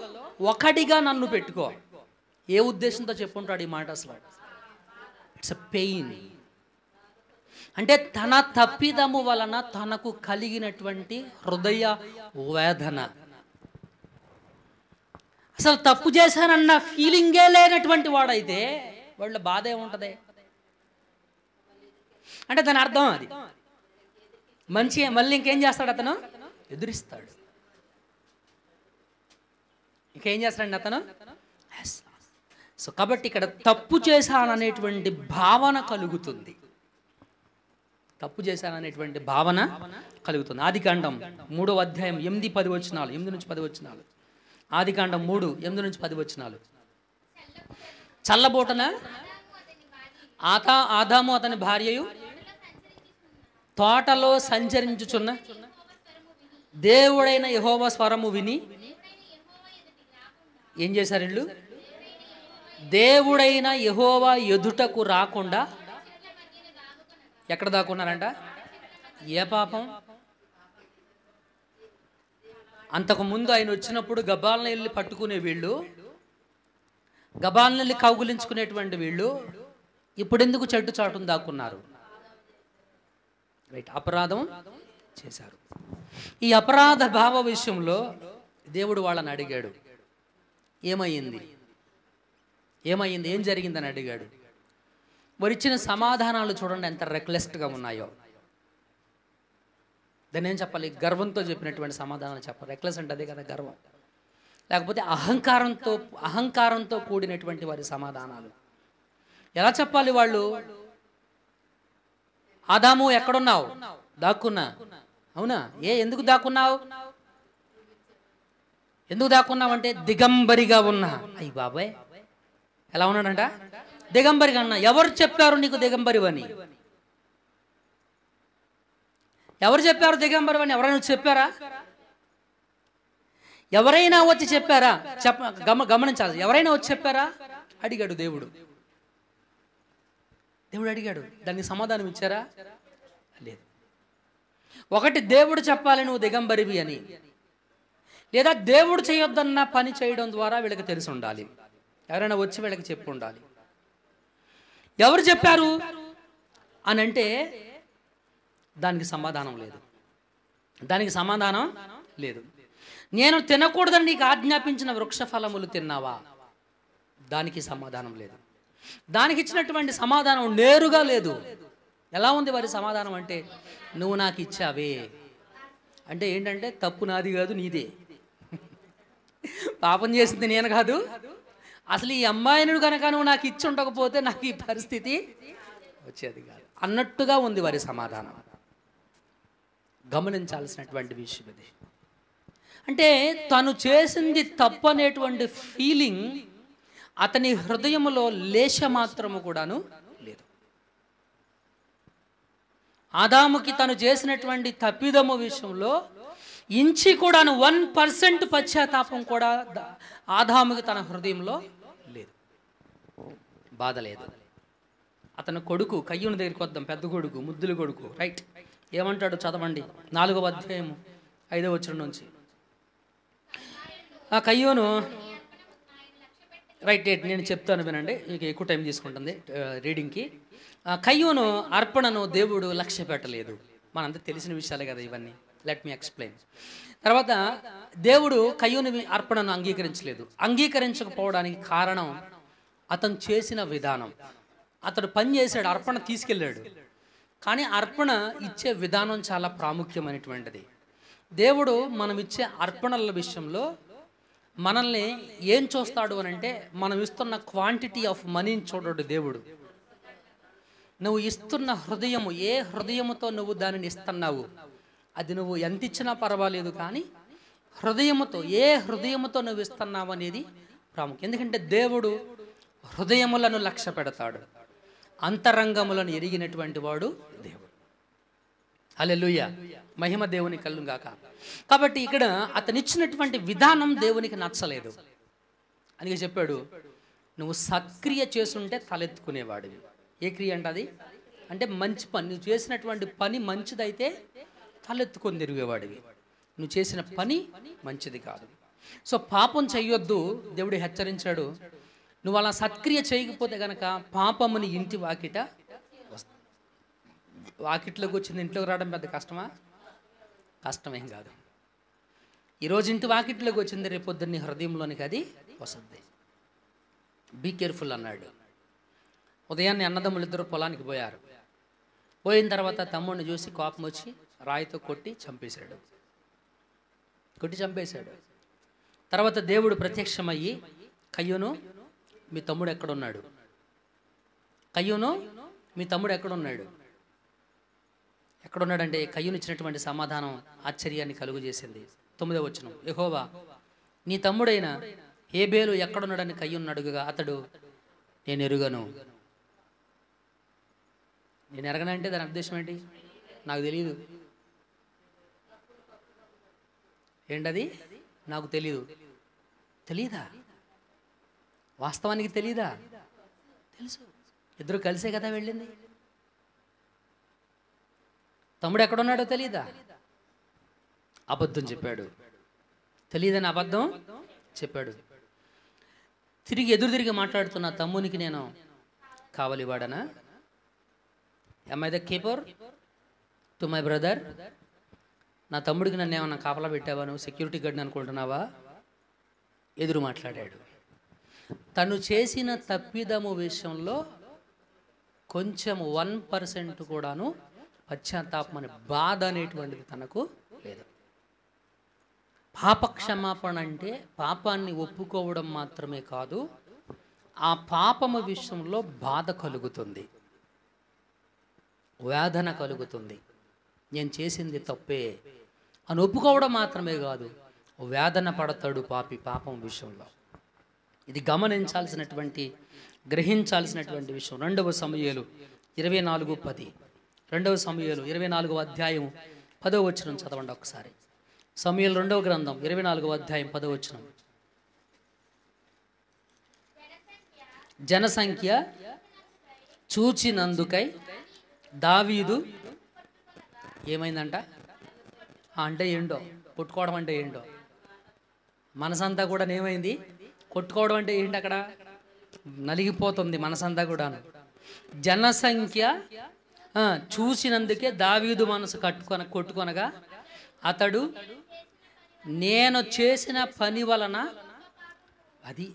ఒకటిగా నన్ను పెట్టుకో. ఏ ఉద్దేశంతో చెప్పుంటాడు ఈ మాట? అసలు ఇట్స్ అ పెయిన్. అంటే తన తప్పిదము వలన తనకు కలిగినటువంటి హృదయ వేదన. అసలు తప్పు చేశానన్న ఫీలింగే లేనటువంటి వాడైతే వాళ్ళ బాధ ఏముంటుంది అంటే దాని అర్థం అది మంచి. మళ్ళీ ఇంకేం చేస్తాడు అతను? ఎదురిస్తాడు. ఇంకేం చేస్తాడండి అతను? సో కాబట్టి ఇక్కడ తప్పు చేశాననేటువంటి భావన కలుగుతుంది, తప్పు చేశాననేటువంటి భావన కలుగుతుంది. ఆదికాండం 3వ అధ్యాయం 8-10 వచనాలు, 8 నుంచి 10 వచనాలు. ఆదికాండం 3, 8 నుంచి 10 వచనాలు. చల్లబోటన ఆదాము అతని భార్యయు తోటలో సంచరించుచున్న దేవుడైన యెహోవా స్వరము విని ఏం చేశారు? వీళ్ళు దేవుడైన యెహోవా ఎదుటకు రాకుండా ఎక్కడ దాక్కున్నారంట? ఏ పాపం? అంతకుముందు ఆయన వచ్చినప్పుడు గబాలను వెళ్ళి పట్టుకునే వీళ్ళు, గబాలను వెళ్ళి కౌగులించుకునేటువంటి వీళ్ళు ఇప్పుడు ఎందుకు చెట్టు చాటును దాక్కున్నారు? రైట్, అపరాధం చేశారు. ఈ అపరాధ భావ విషయంలో దేవుడు వాళ్ళని అడిగాడు, ఏమయ్యింది, ఏం జరిగిందని అడిగాడు. వారు ఇచ్చిన సమాధానాలు చూడండి ఎంత రెక్లెస్ట్గా ఉన్నాయో. దాన్ని ఏం చెప్పాలి? గర్వంతో చెప్పినటువంటి సమాధానాలు చెప్పాలి. రెక్లెస్ అంటే అదే కదా, గర్వం. లేకపోతే అహంకారంతో కూడినటువంటి వారి సమాధానాలు. ఎలా చెప్పాలి? వాళ్ళు, ఆదాము ఎక్కడున్నావు? దాక్కున్నా. అవునా? ఎందుకు దాక్కున్నావు? ఎందుకు దాక్కున్నావు అంటే దిగంబరిగా ఉన్నా. అయ్యి బాబాయ్, ఎలా ఉన్నాడంట? దిగంబరిగా ఉన్నా. ఎవరు చెప్పారు నీకు దిగంబరి అని? ఎవరు చెప్పారు దిగంబరి అని? ఎవరైనా చెప్పారా? ఎవరైనా వచ్చి చెప్పారా? గమనించాలి. ఎవరైనా వచ్చి చెప్పారా? అడిగాడు దేవుడు. అడిగాడు, దానికి సమాధానం ఇచ్చారా? లేదు. ఒకటి దేవుడు చెప్పాలి నువ్వు దిగంబరివి అని, లేదా దేవుడు చేయొద్దన్న పని చేయడం ద్వారా వీళ్ళకి తెలిసి ఉండాలి. ఎవరైనా వచ్చి వీళ్ళకి చెప్పి ఉండాలి. ఎవరు చెప్పారు అని అంటే దానికి సమాధానం లేదు. నేను తినకూడదని నీకు ఆజ్ఞాపించిన వృక్ష ఫలములు తిన్నావా? దానికి సమాధానం లేదు. దానికి ఇచ్చినటువంటి సమాధానం నేరుగా లేదు. ఎలా ఉంది వారి సమాధానం అంటే, నువ్వు నాకు ఇచ్చావే. అంటే ఏంటంటే తప్పు నాది కాదు, నీదే. పాపం చేసింది నేను కాదు, అసలు ఈ అమ్మాయిని కనుక నువ్వు నాకు ఇచ్చి ఉండకపోతే నాకు ఈ పరిస్థితి వచ్చేది కాదు అన్నట్టుగా ఉంది వారి సమాధానం. గమనించాల్సినటువంటి విషయం ఇది. అంటే తను చేసింది తప్పు అనేటువంటి ఫీలింగ్ అతని హృదయంలో లేశ మాత్రము కూడాను లేదు. ఆదాముకి తను చేసినటువంటి తప్పిదము విషయంలో ఇంచి కూడాను 1% పశ్చాత్తాపం కూడా ఆదాముకి తన హృదయంలో లేదు, బాధ లేదు. అతని కొడుకు కయ్యూను దగ్గరికి వద్దాం, పెద్ద కొడుకు, ముద్దుల కొడుకు, రైట్? ఏమంటాడు చదవండి, 4వ అధ్యాయం 5వ వచనం నుంచి. ఆ కయ్యూను, రైట్ నేను చెప్తాను వినండి, మీకు ఎక్కువ టైం తీసుకుంటుంది రీడింగ్కి. కయ్యూను అర్పణను దేవుడు లక్ష్య పెట్టలేదు. మనంతా తెలిసిన విషయాలే కదా ఇవన్నీ. Let me explain. తర్వాత దేవుడు కయ్యూను అర్పణను అంగీకరించలేదు. అంగీకరించకపోవడానికి కారణం అతను చేసిన విధానం. అతడు పని చేశాడు, అర్పణ తీసుకెళ్ళాడు, కానీ అర్పణ ఇచ్చే విధానం చాలా ప్రాముఖ్యమైనటువంటిది. దేవుడు మనం ఇచ్చే అర్పణల విషయంలో మనల్ని ఏం చూస్తాడు అని అంటే, మనం ఇస్తున్న క్వాంటిటీ ఆఫ్ మనీని చూడడు దేవుడు. నువ్వు ఇస్తున్న హృదయము, ఏ హృదయముతో నువ్వు దానిని ఇస్తున్నావు, అది నువ్వు ఎంత ఇచ్చినా పర్వాలేదు, కానీ హృదయముతో, ఏ హృదయముతో నువ్వు ఇస్తున్నావు అనేది ప్రాముఖ్యం. ఎందుకంటే దేవుడు హృదయములను లక్ష్య పెడతాడు, అంతరంగములను ఎరిగినటువంటి వాడు దేవుడు. హల్లెలూయా, మహిమ దేవుని కలుగుగాక. కాబట్టి ఇక్కడ అతను ఇచ్చినటువంటి విధానం దేవునికి నచ్చలేదు. అందుకే చెప్పాడు, నువ్వు సక్రియ చేసుంటే తలెత్తుకునేవాడివి. ఏ క్రియ అంటే అది అంటే మంచి పని, నువ్వు చేసినటువంటి పని మంచిదైతే తలెత్తుకొని తిరిగేవాడివి. నువ్వు చేసిన పని మంచిది కాదు. సో పాపం చెయ్యొద్దు దేవుడు హెచ్చరించాడు. నువ్వు అలా సత్క్రియ చేయకపోతే కనుక పాపముని ఇంటి వాకిట వస్తుంది. వాకిట్లోకి వచ్చింది ఇంట్లోకి రావడం పెద్ద కష్టమా? కష్టమేం కాదు. ఈరోజు ఇంటి వాకిట్లోకి వచ్చింది, రేపొద్దున్న నీ హృదయంలోనికి అది వస్తుంది. బీ కేర్ఫుల్ అన్నాడు. ఉదయాన్నే అన్నదమ్ములు ఇద్దరు పొలానికి పోయారు. పోయిన తర్వాత తమ్ముడిని చూసి కోపం వచ్చి రాయితో కొట్టి చంపేశాడు. తర్వాత దేవుడు ప్రత్యక్షమయ్యి, కయ్యూను మీ తమ్ముడు ఎక్కడున్నాడు? కయ్యూను మీ తమ్ముడు ఎక్కడున్నాడు? ఎక్కడున్నాడంటే కయ్యూను ఇచ్చినటువంటి సమాధానం ఆశ్చర్యాన్ని కలుగు చేసింది. 9వ వచనం, యెహోవా నీ తమ్ముడైన హేబేలు ఎక్కడున్నాడని కయ్యూను అడుగగా అతడు, నేను ఎరుగను. నేను ఎరగనంటే దాని ఉద్దేశం ఏంటి? నాకు తెలియదు. ఏంటది? నాకు తెలీదు. తెలీదా? వాస్తవానికి తెలీదా? తెలుసు. ఇద్దరు కలిసే కదా వెళ్ళింది. తమ్ముడు ఎక్కడున్నాడో తెలీదా? అబద్ధం చెప్పాడు. తెలీదని అబద్ధం చెప్పాడు. తిరిగి మాట్లాడుతున్న తమ్మునికి నేను కావలివాడనా? am I the keeper to my brother? నా తమ్ముడికి నన్ను ఏమన్నా కాపలా పెట్టావా? నువ్వు సెక్యూరిటీ గార్డ్ని అనుకుంటున్నావా? ఎదురు మాట్లాడాడు. తను చేసిన తప్పిదము విషయంలో కొంచెం 1% కూడాను పశ్చాత్తాపం అనే బాధ అనేటువంటిది తనకు లేదు. పాప క్షమాపణ అంటే పాపాన్ని ఒప్పుకోవడం మాత్రమే కాదు, ఆ పాపము విషయంలో బాధ కలుగుతుంది, వేదన కలుగుతుంది. నేను చేసింది తప్పే అని ఒప్పుకోవడం మాత్రమే కాదు, వేదన పడతాడు పాపి పాపం విషయంలో. ఇది గమనించాల్సినటువంటి, గ్రహించాల్సినటువంటి విషయం. 2వ సమూయేలు 24:10, 2వ సమూయేలు 24వ అధ్యాయం 10వ వచనం చదవండి ఒకసారి. సమూయేలు 2వ గ్రంథం 24వ అధ్యాయం 10వ వచనం. జనసంఖ్య చూచినందుకై దావీదు ఏమైందంట? అంటే ఏంటో, కొట్టుకోవడం అంటే ఏంటో, మనసంతా కూడా ఏమైంది? కొట్టుకోవడం అంటే ఏంటి? అక్కడ నలిగిపోతుంది మనసంతా కూడాను. జనసంఖ్య చూసినందుకే దావీదు మనసు కొట్టుకొనగా అతడు, నేను చేసిన పని వలన అది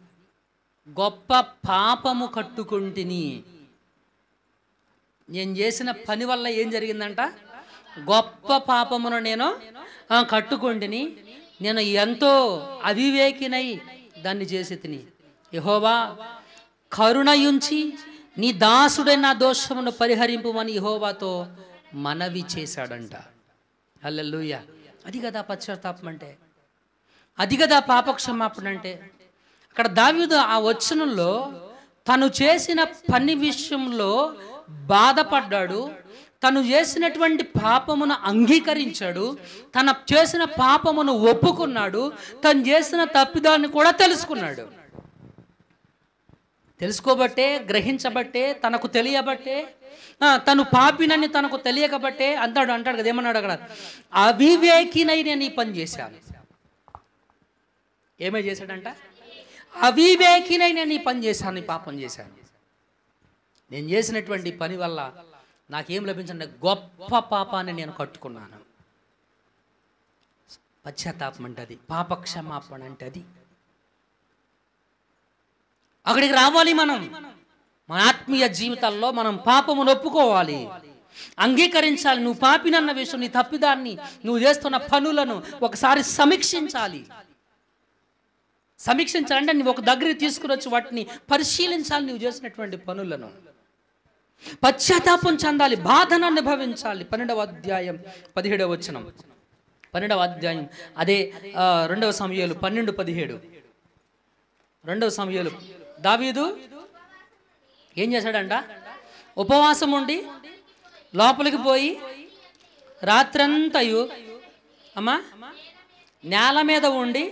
గొప్ప పాపము కట్టుకుంటిని. నేను చేసిన పని వల్ల ఏం జరిగిందంట? గొప్ప పాపమును నేను కట్టుకుంటిని. నేను ఎంతో అవివేకినై దాన్ని చేసి తిని. యెహోవా కరుణయుంచి నీ దాసుడైన నా దోషమును పరిహరింపుమని యెహోవాతో మనవి చేశాడంట. హల్లెలూయా. అది కదా పశ్చాత్తాపం అంటే, అది కదా పాపక్షమాపణ అంటే. అక్కడ దావీదు ఆ వచనంలో తను చేసిన పని విషయంలో బాధపడ్డాడు, తను చేసినటువంటి పాపమును అంగీకరించాడు, తన చేసిన పాపమును ఒప్పుకున్నాడు, తను చేసిన తప్పిదాన్ని కూడా తెలుసుకున్నాడు. తెలుసుకోబట్టే, గ్రహించబట్టే, తనకు తెలియబట్టే, తను పాపినని తనకు తెలియకబట్టే అంటాడు కదా, ఏమన్నాడు అక్కడ? అవివేకినై నేను ఈ పని చేశాను. ఏమై చేశాడంట? అవివేకినై నేను ఈ పని చేశాను, ఈ పాపం చేశాను. నేను చేసినటువంటి పని వల్ల నాకేం లభించండి? గొప్ప పాపాన్ని నేను కట్టుకున్నాను. పశ్చాత్తాపం అంటే అది, పాపక్షమాపణ అంటే అది. అక్కడికి రావాలి మనం. మన ఆత్మీయ జీవితాల్లో మనం పాపమును ఒప్పుకోవాలి, అంగీకరించాలి. నువ్వు పాపినన్న విషయం, నీ తప్పిదాన్ని, నువ్వు చేస్తున్న పనులను ఒకసారి సమీక్షించాలి. సమీక్షించాలంటే నువ్వు ఒక దగ్గరికి తీసుకుని వచ్చి వాటిని పరిశీలించాలి. నువ్వు చేసినటువంటి పనులను పశ్చాత్తాపం చెందాలి, బాధను అనుభవించాలి. 12వ అధ్యాయం 17వ వచనం, 12వ అధ్యాయం అదే 2వ సమూయేలు 12:17. 2వ సమూయేలు దావీదు ఏం చేశాడంట? ఉపవాసం ఉండి లోపలికి పోయి రాత్రంతయు అమ్మా నేల మీద ఉండి,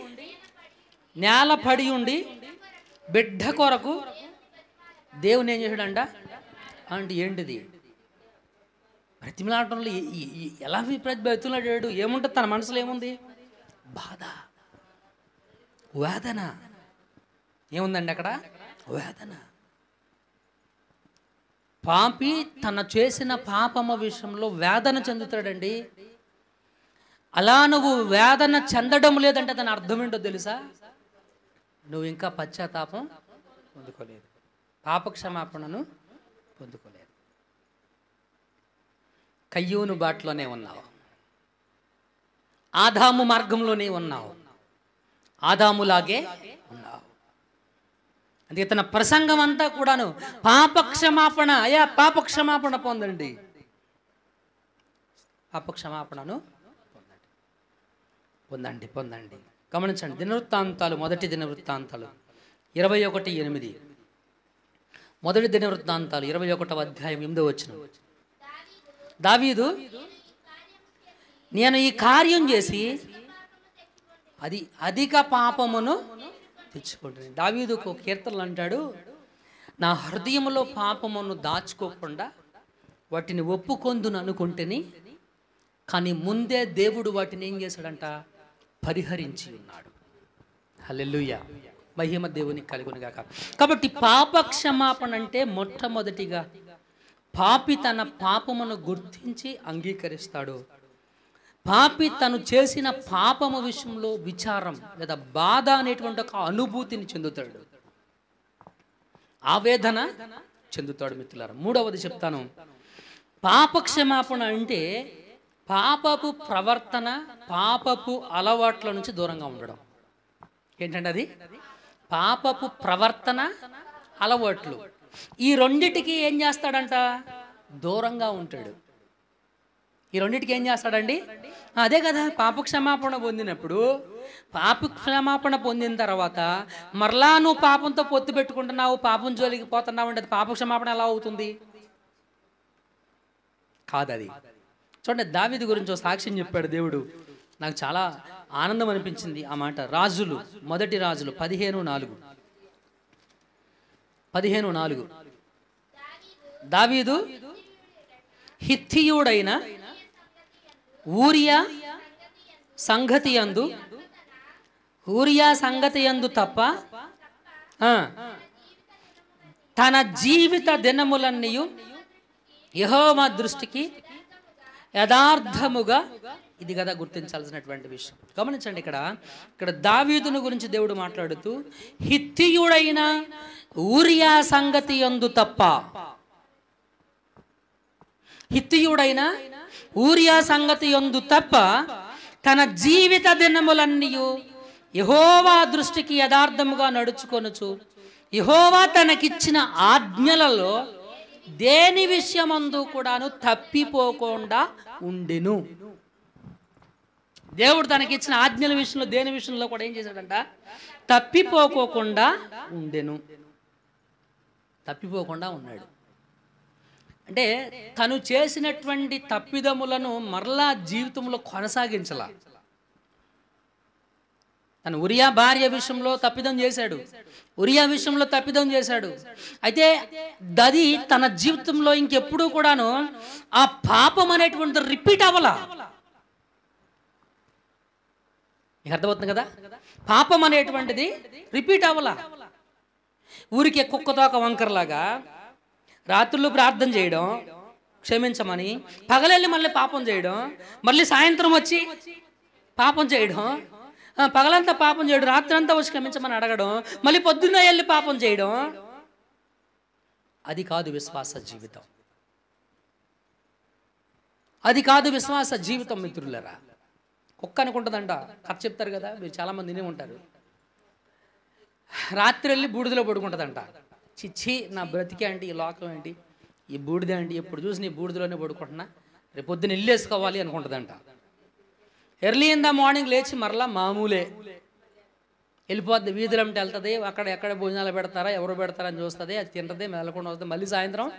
నేల పడి ఉండి బిడ్డ కొరకు దేవుని ఏం చేశాడంట అంటే ఏంటిది? బ్రతిమలాడటంలో ఎలా బ్రతిమలాడాడు? ఏముంటుంది తన మనసులో? ఏముంది? బాధ, వేదన. ఏముందండి అక్కడ? వేదన. పాపి తన చేసిన పాపమ విషయంలో వేదన చెందుతాడండి. అలా నువ్వు వేదన చెందడం లేదంటే దాని అర్థం ఏంటో తెలుసా? నువ్వు ఇంకా పశ్చాత్తాపం పొందుకోలేదు, పాపక్షమాపణను పొందుకోలేదు. కయ్యూను బాటలోనే ఉన్నావు, ఆదాము మార్గంలోనే ఉన్నావు, ఆదాములాగే ఉన్నావు. అందుకే తన ప్రసంగం అంతా కూడాను పాపక్షమాపణ. అయ్యా పాపక్షమాపణ పొందండి, పాపక్షమాపణను పొందండి, పొందండి. గమనించండి, దినవృత్తాంతాలు, మొదటి దినవృత్తాంతాలు 21:8. మొదటి దినవృత్తాంతాలు 21వ అధ్యాయం 8వ వచనం. దావీదు నేను ఈ కార్యం చేసి అది అధిక పాపమును తెచ్చుకుంటాను. దావీదు ఒక కీర్తనలు అంటాడు, నా హృదయంలో పాపమును దాచుకోకుండా వాటిని ఒప్పుకొందును అనుకుంటేని, కానీ ముందే దేవుడు వాటిని ఏం చేశాడంట? పరిహరించి ఉన్నాడు. హల్లెలూయా, మహిమ దేవునికి కలుగునుగాక. కాబట్టి పాపక్షమాపణ అంటే మొట్టమొదటిగా పాపి తన పాపమును గుర్తించి అంగీకరిస్తాడు. పాపి తను చేసిన పాపము విషయంలో విచారం లేదా బాధ అనేటువంటి ఒక అనుభూతిని చెందుతాడు, ఆవేదన చెందుతాడు. మిత్రులారా, మూడవది చెప్తాను. పాపక్షమాపణ అంటే పాపపు ప్రవర్తన, పాపపు అలవాట్ల నుంచి దూరంగా ఉండడం. ఏంటంటే అది పాపపు ప్రవర్తన, అలవాట్లు. ఈ రెండిటికి ఏం చేస్తాడంట? దూరంగా ఉంటాడు. ఈ రెండిటికి ఏం చేస్తాడండి? అదే కదా పాపక్షమాపణ పొందినప్పుడు. పాపక్షమాపణ పొందిన తర్వాత మరలా నువ్వు పాపంతో పొత్తు పెట్టుకుంటున్నావు, పాపం జోలికి పోతున్నావు అంటే అది పాపక్షమాపణ ఎలా అవుతుంది? కాదది. చూడండి, దావీదు గురించి సాక్ష్యం చెప్పాడు దేవుడు. నాకు చాలా ఆనందం అనిపించింది ఆ మాట. రాజులు, మొదటి రాజులు 15:4. దావీదు హిత్తీయుడైన ఊరియా సంగతి యందు తప్ప తన జీవిత దినములన్నీయు యెహోవా దృష్టికి యథార్థముగా, ఇది కదా గుర్తించాల్సినటువంటి విషయం. గమనించండి, ఇక్కడ దావీదును గురించి దేవుడు మాట్లాడుతూ హిత్తీయుడైన ఊరియా సంగతి యందు తప్ప, హిత్తీయుడైన ఊరియా సంగతి యందు తప్ప తన జీవిత దినములన్నీ యెహోవా దృష్టికి యథార్థముగా నడుచుకొనుచు యెహోవా తనకిచ్చిన ఆజ్ఞలలో దేని విషయమందు కూడాను తప్పిపోకుండా ఉండెను. దేవుడు తనకిచ్చిన ఆజ్ఞల విషయంలో దేని విషయంలో కూడా ఏం చేశాడంట? తప్పిపోకోకుండా ఉండెను. తప్పిపోకుండా ఉన్నాడు. అంటే తను చేసినటువంటి తప్పిదములను మరలా జీవితంలో కొనసాగించాల. తను ఉరియా భార్య విషయంలో తప్పిదం చేశాడు, ఉరియా విషయంలో తప్పిదం చేశాడు. అయితే దది తన జీవితంలో ఇంకెప్పుడు కూడాను ఆ పాపం అనేటువంటిది రిపీట్ అవ్వాల. మీకు అర్థమవుతుంది కదా? పాపం అనేటువంటిది రిపీట్ అవ్వాల. ఊరికే కుక్కతోక వంకరలాగా రాత్రులు ప్రార్థన చేయడం క్షమించమని, పగలెళ్ళి మళ్ళీ పాపం చేయడం, మళ్ళీ సాయంత్రం వచ్చి పాపం చేయడం, పగలంతా పాపం చేయడం, రాత్రి అంతా వచ్చి క్షమించమని అడగడం, మళ్ళీ పొద్దున్న వెళ్ళి పాపం చేయడం, అది కాదు విశ్వాస జీవితం. అది కాదు విశ్వాస జీవితం మిత్రులరా. కుక్క అనుకుంటుందంట, కథ చెప్తారు కదా మీరు చాలామంది వినే ఉంటారు. రాత్రి వెళ్ళి బూడిదలో పడుకుంటుందంట. చిచ్చి నా బ్రతికే అంటే ఈ లోకం ఏంటి, ఈ బూడిద ఏంటి, ఎప్పుడు చూసి నీ బూడిదలోనే పడుకుంటున్నా, రేపు పొద్దున్న ఇల్లు వేసుకోవాలి అనుకుంటుందంట. ఎర్లీ ఇన్ ద మార్నింగ్ లేచి మరలా మామూలే వెళ్ళిపోద్ది. వీధులంటే వెళ్తుంది, అక్కడ ఎక్కడ భోజనాలు పెడతారా, ఎవరు పెడతారా అని చూస్తుంది, అది తింటుంది, మెదలకుండా వస్తుంది. మళ్ళీ సాయంత్రం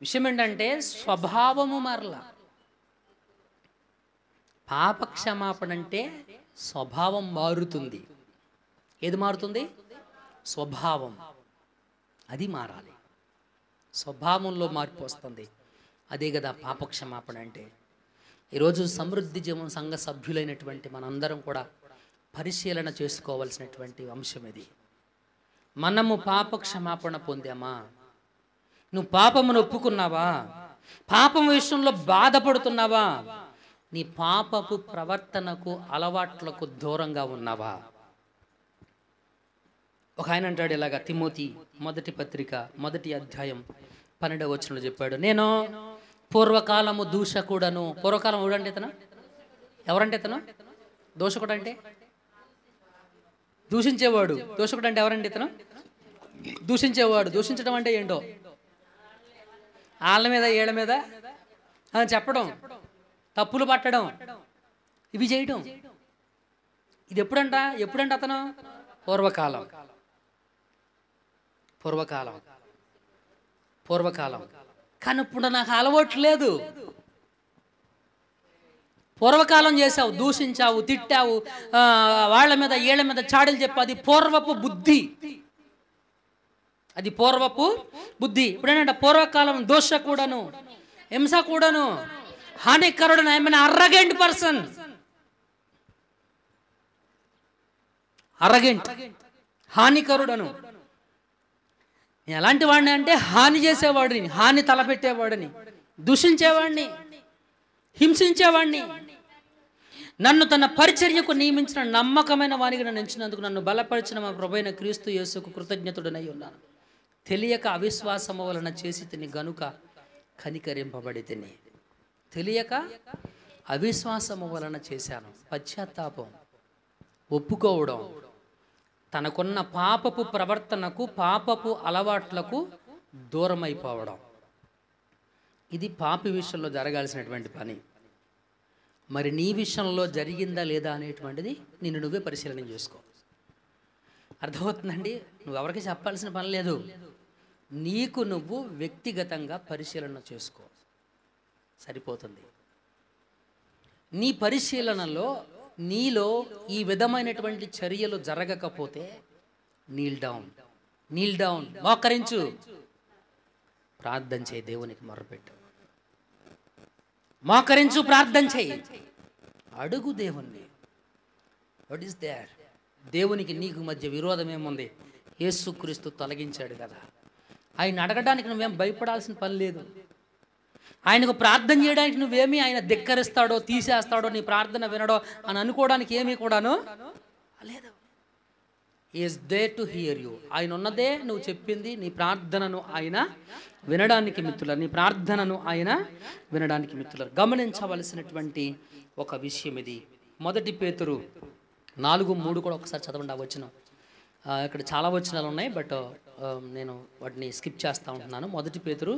విషయం ఏంటంటే స్వభావము మరలా. పాప క్షమాపణ అంటే స్వభావం మారుతుంది. ఏది మారుతుంది? స్వభావం. అది మారాలి. స్వభావంలో మార్పు వస్తుంది. అదే కదా పాప క్షమాపణ అంటే. ఈరోజు సమృద్ధి జీవన సంఘ సభ్యులైనటువంటి మనందరం కూడా పరిశీలన చేసుకోవాల్సినటువంటి అంశం ఇది. మనము పాప క్షమాపణ పొందామా? నువ్వు పాపమును ఒప్పుకున్నావా? పాపం విషయంలో బాధపడుతున్నావా? నీ పాపపు ప్రవర్తనకు అలవాట్లకు దూరంగా ఉన్నావా? ఒక ఆయన అంటాడు ఇలాగా, తిమోతి మొదటి పత్రిక 1వ అధ్యాయం 12వ వచనంలో చెప్పాడు, నేను పూర్వకాలము దూషకుడను. పూర్వకాలం ఎవడంటే ఇతను? ఎవరంటే ఇతను? దూషకుడు అంటే దూషించేవాడు. దూషకుడు అంటే ఎవరంటే ఇతను? దూషించేవాడు. దూషించడం అంటే ఏంటో? వాళ్ళ మీద ఏళ్ళ మీద చెప్పడం, తప్పులు పట్టడం, ఇవి చేయడం. ఇది ఎప్పుడంట అతను? పూర్వకాలం. పూర్వకాలం పూర్వకాలం కానీ ఇప్పుడు నాకు అలవాటు లేదు. పూర్వకాలం చేసావు, దూషించావు, తిట్టావు, వాళ్ళ మీద ఏళ్ళ మీద చాడీలు చెప్పావు. అది పూర్వపు బుద్ధి. అది పూర్వపు బుద్ధి. ఇప్పుడేనంట పూర్వకాలం దోషకుడను, హింసకుడను, హానికరుడను. I అర్రగెంట్ person. అర్రగెంట్, హానికరుడను. ఎలాంటి వాడిని అంటే హాని చేసేవాడిని, హాని తలపెట్టేవాడిని, దూషించేవాడిని, హింసించేవాడిని. నన్ను తన పరిచర్యకు నియమించిన నమ్మకమైన వానికి నన్ను ఎంచినందుకు నన్ను బలపరిచిన మా ప్రభువైన క్రీస్తు యేసుకు కృతజ్ఞతుడనై ఉన్నాను. తెలియక అవిశ్వాసము వలన చేసి తిని గనుక కనికరింపబడి తిని. తెలియక అవిశ్వాసము వలన చేశాను. పశ్చాత్తాపం, ఒప్పుకోవడం, తనకున్న పాపపు ప్రవర్తనకు, పాపపు అలవాట్లకు దూరమైపోవడం. ఇది పాపి విషయంలో జరగాల్సినటువంటి పని. మరి నీ విషయంలో జరిగిందా లేదా అనేటువంటిది నిన్ను నువ్వే పరిశీలన చేసుకో. అర్థమవుతుందండి? నువ్వెవరికి చెప్పాల్సిన పని లేదు. నీకు నువ్వు వ్యక్తిగతంగా పరిశీలన చేసుకో, సరిపోతుంది. నీ పరిశీలనలో నీలో ఈ విధమైనటువంటి చర్యలు జరగకపోతే నీల్ డౌన్, మోకరించు, ప్రార్థన చేయి, దేవునికి మొర్రపెట్టు. మోకరించు, ప్రార్థన చేయి, అడుగు దేవుణ్ణి. What is there? దేవునికి నీకు మధ్య విరోధం ఏముంది? యేసుక్రీస్తు తొలగించాడు కదా. ఆయన అడగడానికి నువ్వేం భయపడాల్సిన పని లేదు. ఆయనకు ప్రార్థన చేయడానికి నువ్వేమీ ఆయన ధిక్కరిస్తాడో, తీసేస్తాడో, నీ ప్రార్థన వినడో అని అనుకోవడానికి ఏమీ కూడాను లేదు. Is there to hear you. ఆయన ఉన్నదే నువ్వు చెప్పింది, నీ ప్రార్థనను ఆయన వినడానికి మిత్రులారు, నీ ప్రార్థనను ఆయన వినడానికి మిత్రులారు. గమనించవలసినటువంటి ఒక విషయం ఇది. 1 పేతురు 4:3 కూడా ఒకసారి చదవండి. ఆ వచనం ఇక్కడ చాలా వచనాలు ఉన్నాయి, బట్ నేను వాటిని స్కిప్ చేస్తూ ఉంటున్నాను. 1 పేతురు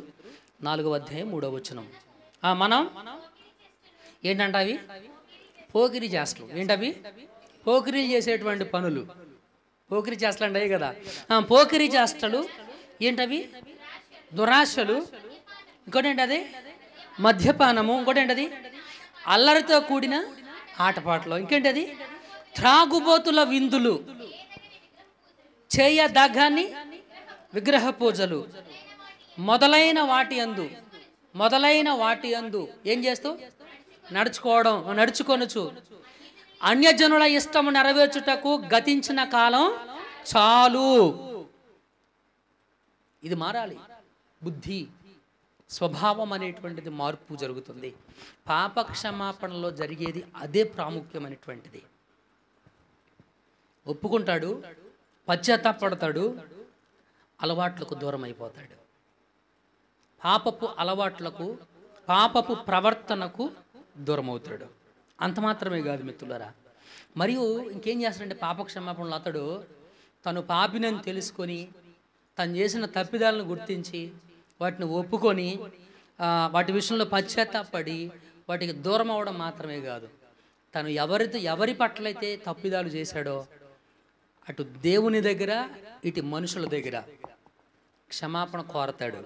4:3 మనం ఏంటంటే అవి పోకిరి చేష్టలు. ఏంటవి? పోకిరీలు చేసేటువంటి పనులు. పోకిరి చేష్టలు అంటే కదా, పోకిరి చేష్టలు. ఏంటవి? దురాశలు. ఇంకోటి ఏంటది? మద్యపానము. ఇంకోటి ఏంటది? అల్లరితో కూడిన ఆటపాటలు. ఇంకేంటది? త్రాగుబోతుల విందులు, చేయదగని విగ్రహ పూజలు మొదలైన వాటి యందు ఏం చేస్తూ నడుచుకొనుచు అన్యజనుల ఇష్టము నెరవేర్చుటకు గతించిన కాలం చాలు. ఇది మారాలి. బుద్ధి, స్వభావం అనేటువంటిది మార్పు జరుగుతుంది. పాప క్షమాపణలో జరిగేది అదే ప్రాముఖ్యమైనటువంటిది. ఒప్పుకుంటాడు, పశ్చాత్తాపడతాడు, అలవాట్లకు దూరం అయిపోతాడు. పాపపు అలవాట్లకు, పాపపు ప్రవర్తనకు దూరం అవుతాడు. అంత మాత్రమే కాదు మిత్రులారా, మరియు ఇంకేం చేస్తాడంటే పాప క్షమాపణలు అతడు తను పాపినని తెలుసుకొని, తను చేసిన తప్పిదాలను గుర్తించి వాటిని ఒప్పుకొని వాటి విషయంలో పశ్చాత్తాపడి వాటికి దూరం అవడం మాత్రమే కాదు, తను ఎవరి పట్లయితే తప్పిదాలు చేశాడో అటు దేవుని దగ్గర ఇటు మనుషుల దగ్గర క్షమాపణ కోరతాడు.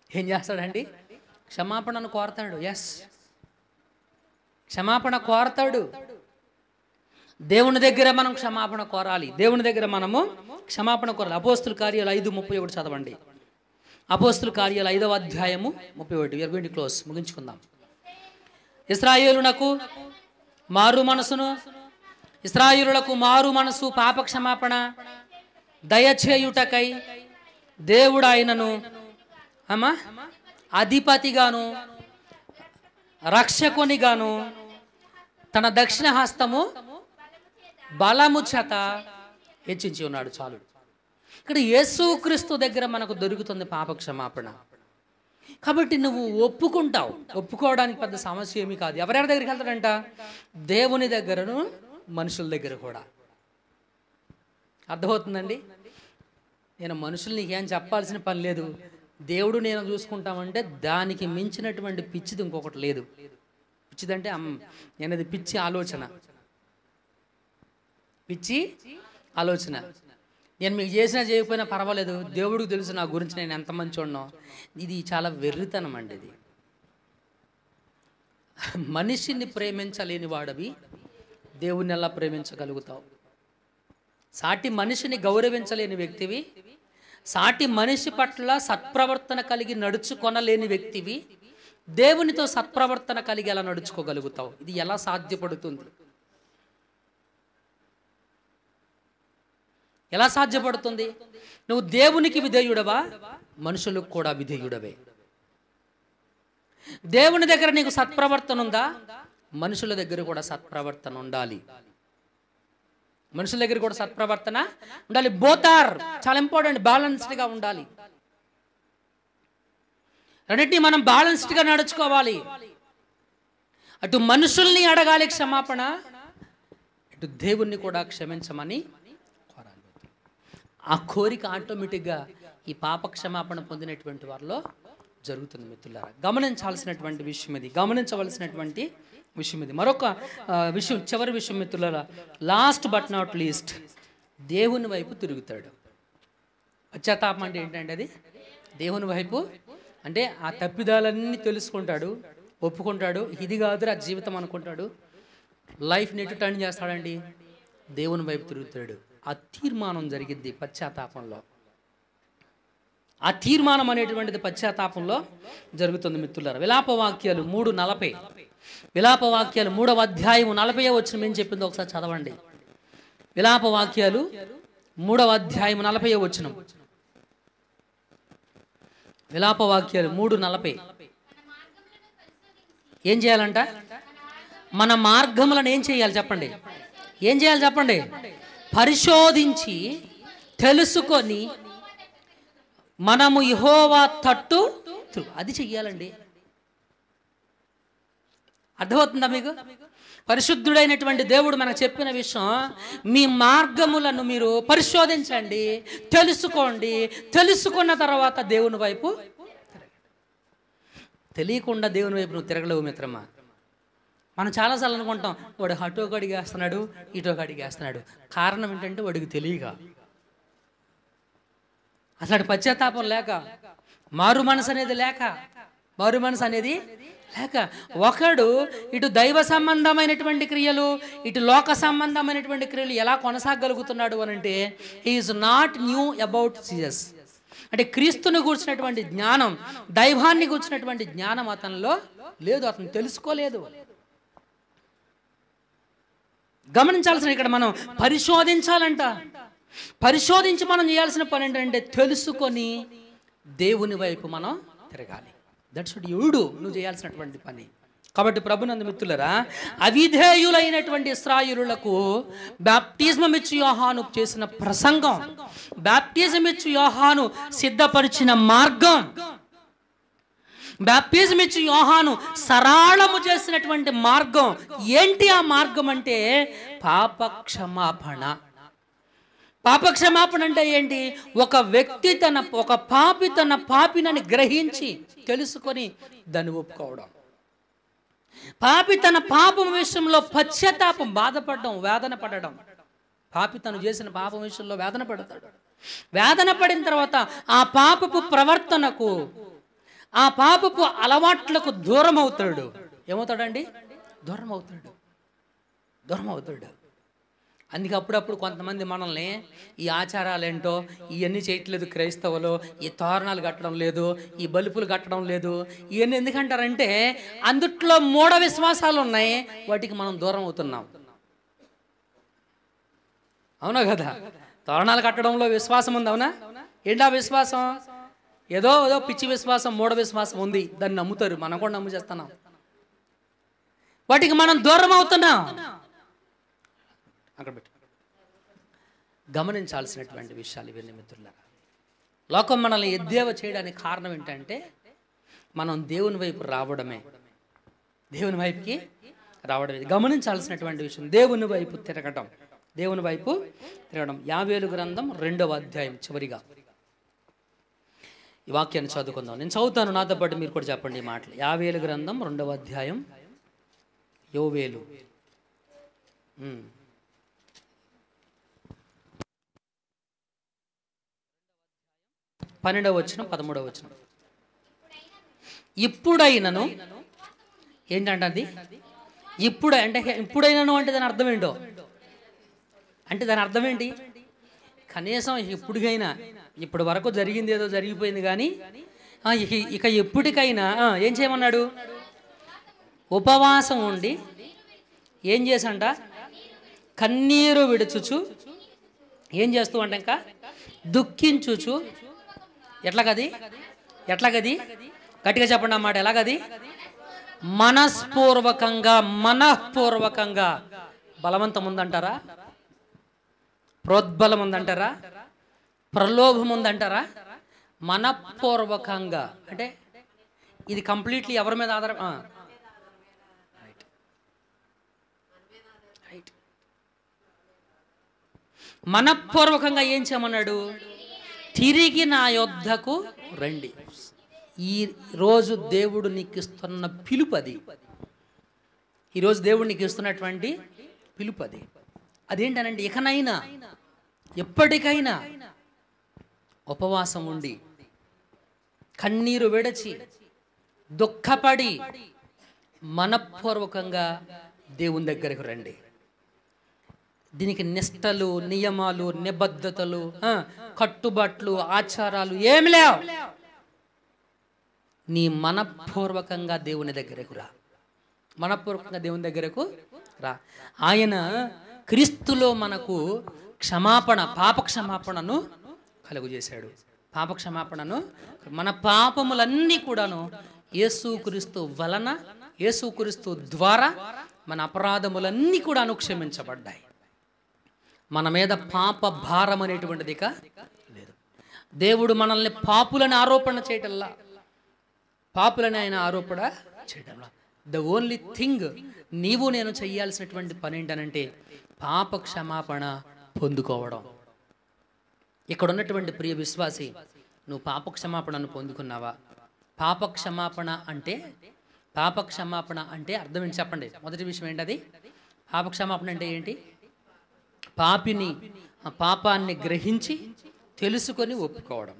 ఏం చేస్తాడండి? క్షమాపణను కోరతాడు. ఎస్, క్షమాపణ కోరతాడు. దేవుని దగ్గర మనం క్షమాపణ కోరాలి. దేవుని దగ్గర మనము క్షమాపణ కోరాలి. అపోస్తుల కార్యాలు 5:31 చదవండి. అపోస్తుల కార్యాలు 5వ అధ్యాయము 31. We are going to close. ముగించుకుందాం. ఇశ్రాయేలులకు మారు మనసు పాప క్షమాపణ దయచేయుటకై దేవుడు ఆయనను అధిపతిగాను రక్షకునిగాను తన దక్షిణ హస్తము బలము చేత హెచ్చించి ఉన్నాడు. చాలు. ఇక్కడ యేసుక్రీస్తు దగ్గర మనకు దొరుకుతుంది పాప క్షమాపణ. కాబట్టి నువ్వు ఒప్పుకుంటావు. ఒప్పుకోవడానికి పెద్ద సమస్య ఏమీ కాదు. ఎవరెవరి దగ్గరికి వెళ్తాడంట? దేవుని దగ్గరను మనుషుల దగ్గర కూడా. అర్థమవుతుందండి? నేను మనుషులు నీకేం చెప్పాల్సిన పని లేదు, దేవుడు నేను చూసుకుంటామంటే దానికి మించినటువంటి పిచ్చిది ఇంకొకటి లేదు. పిచ్చిదంటే నేనది పిచ్చి ఆలోచన. నేను మీకు చేసినా చేయకపోయినా పర్వాలేదు, దేవుడికి తెలుసు నా గురించి నేను ఎంత మంచోడినో. ఇది చాలా వెర్రితనం అండి. ఇది మనిషిని ప్రేమించలేని వాడవి దేవుణ్ణి ఎలా ప్రేమించగలుగుతావు? సాటి మనిషిని గౌరవించలేని వ్యక్తివి, సాటి మనిషి పట్ల సత్ప్రవర్తన కలిగి నడుచుకొనలేని వ్యక్తివి దేవునితో సత్ప్రవర్తన కలిగి ఎలా నడుచుకోగలుగుతావు? ఇది ఎలా సాధ్యపడుతుంది? ఎలా సాధ్యపడుతుంది? నువ్వు దేవునికి విధేయుడవా? మనుషులకు కూడా విధేయుడవే. దేవుని దగ్గర నీకు సత్ప్రవర్తన ఉందా? మనుషుల దగ్గర కూడా సత్ప్రవర్తన ఉండాలి. మనుషుల దగ్గర కూడా సత్ప్రవర్తన ఉండాలి. బోత్ ఆర్ చాలా ఇంపార్టెంట్. బ్యాలెన్స్డ్గా ఉండాలి. రెండింటినీ మనం బ్యాలెన్స్డ్గా నడుచుకోవాలి. అటు మనుషుల్ని అడగాలి క్షమాపణ, ఇటు దేవుణ్ణి కూడా క్షమించమని కోరాలి. ఆ కోరిక ఆటోమేటిక్గా ఈ పాప క్షమాపణ పొందినటువంటి వారిలో జరుగుతుంది. మిత్రులారా, గమనించాల్సినటువంటి విషయం ఇది. గమనించవలసినటువంటి విషయం ఇది. మరొక విషయం, చివరి విషయం మిత్రులారా, లాస్ట్ బట్ నాట్ లీస్ట్, దేవుని వైపు తిరుగుతాడు. పశ్చాత్తాపం అంటే ఏంటంటే అది దేవుని వైపు అంటే ఆ తప్పిదాలన్నీ తెలుసుకుంటాడు, ఒప్పుకుంటాడు. ఇది కాదురా జీవితం అనుకుంటాడు. లైఫ్ నెట్ టర్న్ చేస్తాడండి, దేవుని వైపు తిరుగుతాడు. ఆ తీర్మానం జరిగింది పశ్చాత్తాపంలో. ఆ తీర్మానం అనేటువంటిది పశ్చాత్తాపంలో జరుగుతుంది మిత్రులారా. విలాపవాక్యాలు 3:40. విలాపవాక్యాలు 3వ అధ్యాయం 40వ వచనం ఏం చెప్పిందో ఒకసారి చదవండి. విలాపవాక్యాలు 3వ అధ్యాయం 40వ వచనం. విలాపవాక్యాలు 3:40. ఏం చేయాలంట? మన మార్గములను ఏం చేయాలి చెప్పండి? ఏం చేయాలి చెప్పండి? పరిశోధించి తెలుసుకొని మనము యెహోవా తట్టు అది చెయ్యాలండి. అర్థమవుతుందా మీకు? పరిశుద్ధుడైనటువంటి దేవుడు మనకు చెప్పిన విషయం, మీ మార్గములను మీరు పరిశోధించండి, తెలుసుకోండి. తెలుసుకున్న తర్వాత దేవుని వైపు తెలియకుండా దేవుని వైపు నువ్వు తిరగలేవు మిత్రమా. మనం చాలాసార్లు అనుకుంటాం, వాడు అటో గడికి వేస్తున్నాడు, ఇటో గడికి వేస్తున్నాడు. కారణం ఏంటంటే వాడికి తెలియక, అసలు పశ్చాత్తాపం లేక, మారు మనసు అనేది లేక, ఒకడు ఇటు దైవ సంబంధమైనటువంటి క్రియలు, ఇటు లోక సంబంధమైనటువంటి క్రియలు ఎలా కొనసాగలుగుతున్నాడు అని అంటే, he's not new about Jesus. అంటే క్రీస్తుని కూర్చున్నటువంటి జ్ఞానం, దైవాన్ని కూర్చున్నటువంటి జ్ఞానం అతనిలో లేదు, అతను తెలుసుకోలేదు. గమనించాల్సిన ఇక్కడ మనం పరిశోధించాలంట. పరిశోధించి మనం చేయాల్సిన పని ఏంటంటే తెలుసుకొని దేవుని వైపు మనం తిరగాలి. That's what you do. నువ్వు చేయాల్సినటువంటి పని. కాబట్టి ప్రభునందు మిత్రులరా, అవిధేయులైనటువంటి ఇశ్రాయేలులకు బాప్టిజం ఇచ్చి యోహాను చేసిన ప్రసంగం, బాప్టిజం ఇచ్చి యోహాను సిద్ధపరిచిన మార్గం, బాప్టిజం ఇచ్చి యోహాను సరళము చేసినటువంటి మార్గం ఏంటి? ఆ మార్గం అంటే పాపక్షమాపణ. పాపక్షమాపణ అంటే ఏంటి? ఒక వ్యక్తి ఒక పాపి తన పాపినని గ్రహించి తెలుసుకొని దాన్ని ఒప్పుకోవడం. పాపి తన పాపం విషయంలో పశ్చాత్తాపం, బాధపడడం, వేదన పడడం. పాపి తను చేసిన పాపం విషయంలో వేదన పడతాడు. వేదన పడిన తర్వాత ఆ పాపపు ప్రవర్తనకు, ఆ పాపపు అలవాట్లకు దూరం అవుతాడు. ఏమవుతాడండి? దూరం అవుతాడు. అందుకే అప్పుడప్పుడు కొంతమంది మనల్ని ఈ ఆచారాలేంటో ఇవన్నీ చేయట్లేదు క్రైస్తవులు, ఈ తోరణాలు కట్టడం లేదు, ఈ బలుపులు కట్టడం లేదు, ఇవన్నీ ఎందుకంటారంటే అందుట్లో మూఢ విశ్వాసాలు ఉన్నాయి, వాటికి మనం దూరం అవుతున్నాం. అవునా కదా? తోరణాలు కట్టడంలో విశ్వాసం ఉంది. అవునా? ఏంటా విశ్వాసం? ఏదో పిచ్చి విశ్వాసం, మూఢ విశ్వాసం ఉంది, దాన్ని నమ్ముతారు. మనం కూడా నమ్ము చేస్తున్నాం. వాటికి మనం దూరం అవుతున్నాం. అక్కడ పెట్టు. గమనించాల్సినటువంటి విషయాలు ఇవన్నీ మిత్రులారా. లోకం మనల్ని ఎద్దేవా చేయడానికి కారణం ఏంటంటే మనం దేవుని వైపు రావడమే. గమనించాల్సినటువంటి విషయం దేవుని వైపు తిరగడం. యావేలు గ్రంథం 2వ అధ్యాయం చివరిగా ఈ వాక్యాన్ని చదువుకుందాం. నేను చదువుతాను, నాతో పాటు మీరు కూడా చెప్పండి ఈ మాటలు. యావేలు గ్రంథం 2వ అధ్యాయం, యోవేలు 12వ వచనం 13వ వచనం. ఇప్పుడైనను ఏంటంటే అది ఇప్పుడైనను అంటే దాని అర్థం ఏంటో అంటే దాని అర్థం ఏంటి? కనీసం ఇప్పటికైనా, ఇప్పటి వరకు జరిగింది ఏదో జరిగిపోయింది, కానీ ఇక ఎప్పటికైనా ఏం చేయమన్నాడు? ఉపవాసం ఉండి ఏం చేసంట? కన్నీరు విడుచుచు ఏం చేస్తూ అంటే ఇంకా దుఃఖించుచు. ఎట్లాగది? గట్టిగా చెప్పండి అన్నమాట. ఎలాగది? మనఃపూర్వకంగా. బలవంతం ఉందంటారా? ప్రోద్బలం ఉందంటారా? ప్రలోభం ఉందంటారా? మనఃపూర్వకంగా అంటే ఇది కంప్లీట్లీ ఎవరి మీద ఆధారం? మనఃపూర్వకంగా ఏం చేయమన్నాడు? తిరిగి నా యొద్దకు రండి. ఈ రోజు దేవుడు నీకు ఇస్తున్న పిలుపు అది. ఈరోజు దేవుడు నీకు ఇస్తున్నటువంటి పిలుపు అది. అదేంటనంటే ఇకనైనా, ఎప్పటికైనా ఉపవాసం ఉండి, కన్నీరు విడచి, దుఃఖపడి, మనఃపూర్వకంగా దేవుని దగ్గరకు రండి. దీనికి నిష్టలు, నియమాలు, నిబద్ధతలు, కట్టుబాట్లు, ఆచారాలు ఏమి లేవు. నీ మనఃపూర్వకంగా దేవుని దగ్గరకు రా. మనఃపూర్వకంగా దేవుని దగ్గరకు రా. ఆయన క్రీస్తులో మనకు క్షమాపణ, పాప క్షమాపణను కలుగజేశాడు. పాప క్షమాపణను, మన పాపములన్నీ కూడాను యేసుక్రీస్తు వలన, యేసుక్రీస్తు ద్వారా మన అపరాధములన్నీ కూడా క్షమించబడ్డాయి. మన మీద పాప భారం అనేటువంటిది ఇక లేదు. దేవుడు మనల్ని పాపులని ఆరోపణ చేయటంలా, పాపులని ఆయన ఆరోపణ చేయటంలా. ద ఓన్లీ థింగ్ నీవు నేను చేయాల్సినటువంటి పని ఏంటనంటే పాప క్షమాపణ పొందుకోవడం. ఇక్కడ ఉన్నటువంటి ప్రియ విశ్వాసి, నువ్వు పాప క్షమాపణను పొందుకున్నావా? పాప క్షమాపణ అంటే అర్థం ఏంటి చెప్పండి. మొదటి విషయం ఏంటది? పాప క్షమాపణ అంటే ఏంటి? పాపిని పాపాన్ని గ్రహించి తెలుసుకొని ఒప్పుకోవడం,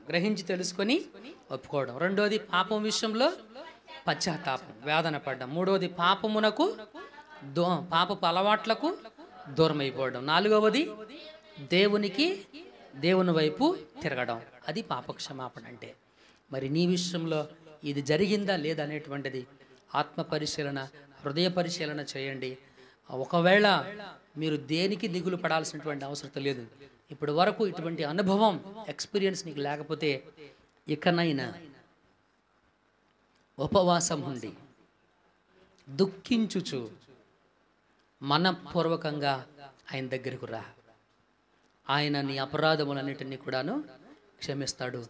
ఒప్పుకోవడం. రెండోది పాపం విషయంలో పశ్చాత్తాపం, వేదన పడడం. మూడవది పాపమునకు పాపపు అలవాట్లకు దూరం అయిపోవడం. నాలుగవది దేవుని వైపు తిరగడం. అది పాప క్షమాపణ అంటే. మరి నీ విషయంలో ఇది జరిగిందా లేదా అనేటువంటిది ఆత్మ పరిశీలన, హృదయ పరిశీలన చేయండి. ఒకవేళ మీరు దేనికి దిగులు పడాల్సినటువంటి అవసరం లేదు. ఇప్పటి వరకు ఇటువంటి అనుభవం, ఎక్స్పీరియన్స్ నీకు లేకపోతే ఇకనైనా ఉపవాసం ఉండి దుఃఖించుచు మనపూర్వకంగా ఆయన దగ్గరకు రా. ఆయన నీ అపరాధములన్నిటినీ కూడాను క్షమిస్తాడు.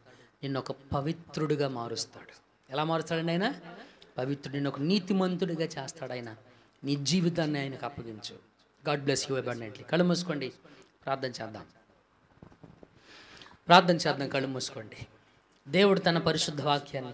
నిన్ను ఒక పవిత్రుడిగా మారుస్తాడు. ఎలా మారుస్తాడండి ఆయన? పవిత్రుడు, నిన్ను ఒక నీతిమంతుడిగా చేస్తాడు ఆయన. నీ జీవితాన్ని ఆయనకు అప్పగించు. God bless you abundantly. కళ్ళు మూసుకోండి, ప్రార్థన చేద్దాం. కళ్ళు మూసుకోండి. దేవుడు తన పరిశుద్ధ వాక్యాన్ని